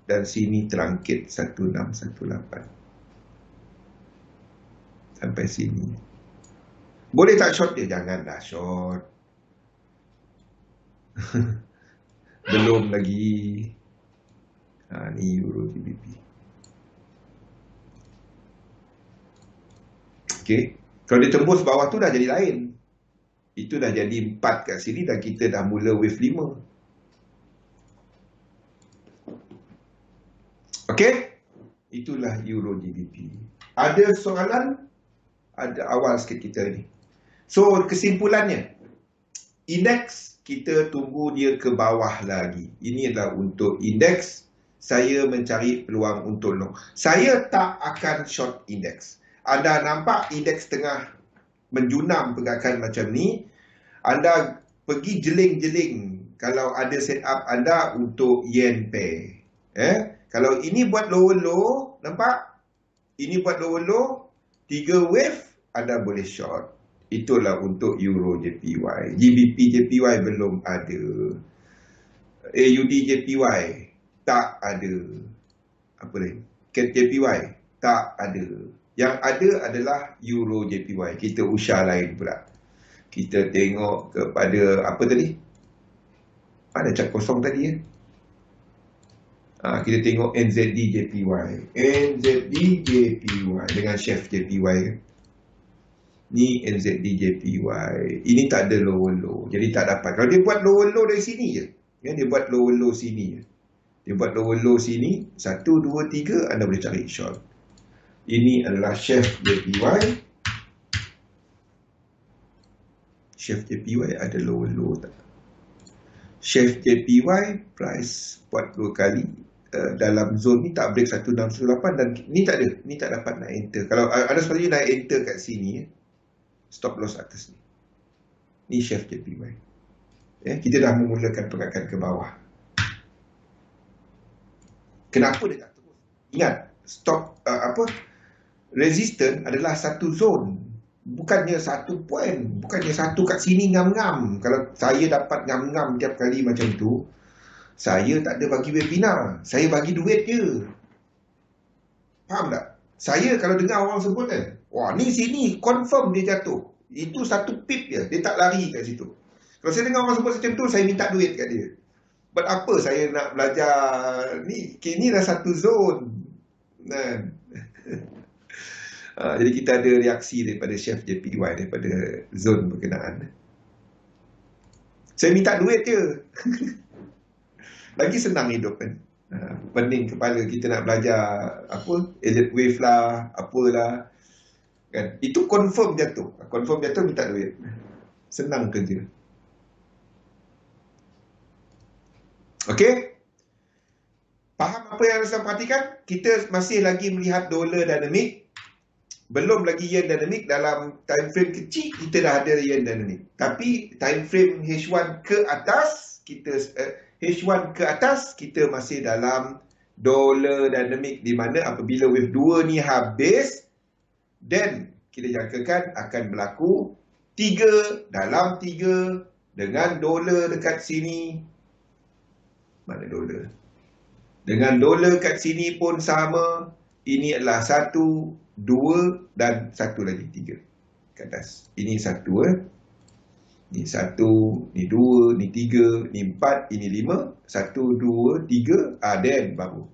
Speaker 2: dan sini terangkit 1618. Sampai sini. Boleh tak short dia? Janganlah short. Belum lagi. Ni Euro GBP. Okay. Kalau dia tembus bawah tu dah jadi lain. Itu dah jadi 4 kat sini dan kita dah mula wave 5. Okay. Itulah Euro GBP. Ada soalan? Ada awal sikit kita ni. So, kesimpulannya. Indeks, kita tunggu dia ke bawah lagi. Ini adalah untuk indeks. Saya mencari peluang untuk long. Saya tak akan short indeks. Anda nampak indeks tengah menjunam pergerakan macam ni. Anda pergi jeling-jeling kalau ada setup anda untuk yen pair. Kalau ini buat lower low, nampak? Ini buat lower low, 3 wave, anda boleh short. Itulah untuk Euro JPY. GBP JPY belum ada. AUD JPY tak ada. Apa ni? CAD JPY tak ada. Yang ada adalah Euro JPY. Kita usah lain pula. Kita tengok kepada apa tadi? Ada cat kosong tadi ya. Kita tengok NZD JPY. NZD JPY dengan chef JPY. Ni NZD JPY. Ini tak ada lower low. Jadi tak dapat. Kalau dia buat lower low dari sini je. Ya, dia buat lower low sini je. Dia buat lower low sini. 1, 2, 3. Anda boleh cari short. Ini adalah chef JPY. Chef JPY ada lower low tak? Chef JPY price buat 2 kali. Dalam zone ni tak break 1618 dan ni tak ada. Ni tak dapat nak enter. Kalau ada sepatutnya nak enter kat sini. Stop loss atas ni. Ni chef JPY. Kita dah memulakan pergerakan ke bawah. Kenapa dia tak terus? Ingat, stop resistance adalah satu zone. Bukannya satu point. Bukannya satu kat sini ngam-ngam. Kalau saya dapat ngam-ngam tiap kali macam tu, saya tak ada bagi webinar. Saya bagi duit je. Faham tak? Saya kalau dengar orang sebut kan, wah ni sini confirm dia jatuh. Itu satu pip dia. Dia tak lari kat situ. Kalau saya dengar orang sebut macam tu, saya minta duit kat dia. Buat apa saya nak belajar ni? Ni dah satu zone. Jadi kita ada reaksi daripada chef JPY daripada zone berkenaan. Saya minta duit je. Lagi senang hidup kan. Pening kepala kita nak belajar Elliott wave lah, apalah. Kan? Itu confirm jatuh. Confirm jatuh minta duit. Senang kerja. Okey? Faham apa yang saya perhatikan? Kita masih lagi melihat dolar dinamik. Belum lagi yen dinamik. Dalam time frame kecil kita dah ada yen dinamik. Tapi time frame H1 ke atas H1 ke atas kita masih dalam dolar dinamik, di mana apabila wave 2 ni habis, then kita jangkakan akan berlaku 3 dalam 3 dengan dolar dekat sini. Mana dolar? Dengan dolar kat sini pun sama. Ini adalah 1, 2 dan 1 lagi 3 ke atas. Ini 1 Ni 1, ni 2, ni 3, ni 4, ini 5. 1, 2, 3. Then baru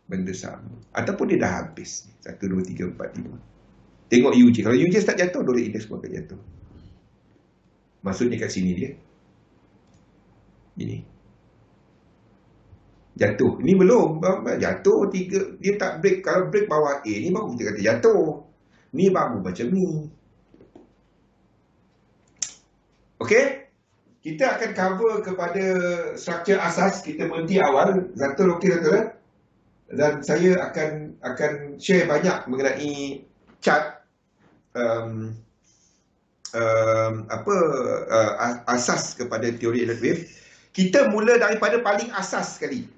Speaker 2: benda sama. Ataupun dia dah habis. 1, 2, 3, 4, 5. Tengok UJ. Kalau UJ start jatuh, dolar indeks pun akan jatuh. Maksudnya kat sini dia. Ini. Jatuh. Ini belum. Jatuh 3. Dia tak break. Kalau break bawah A ni baru kita kata jatuh. Ni baru macam ni. Okey. Kita akan cover kepada struktur asas. Kita berhenti awal. Zatul okey Zatul. Dan saya akan share banyak mengenai chart asas kepada teori Elliott wave. Kita mula daripada paling asas sekali.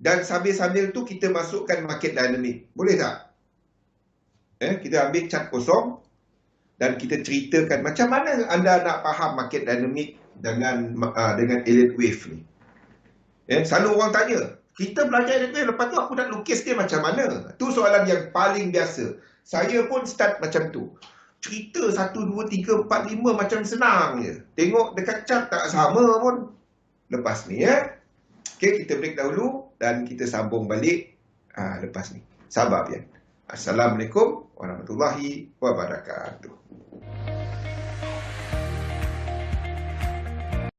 Speaker 2: Dan sambil-sambil tu kita masukkan market dynamic. Boleh tak? Kita ambil chart kosong dan kita ceritakan macam mana anda nak faham market dynamic dengan Elliott Wave ni. Selalu orang tanya, kita belajar Elliott Wave, lepas tu aku nak lukis dia macam mana? Tu soalan yang paling biasa. Saya pun start macam tu. Cerita 1, 2, 3, 4, 5 macam senang je. Tengok dekat chart tak sama pun. Lepas ni okay, kita break dahulu dan kita sambung balik lepas ni. Sabar Pian. Assalamualaikum warahmatullahi wabarakatuh.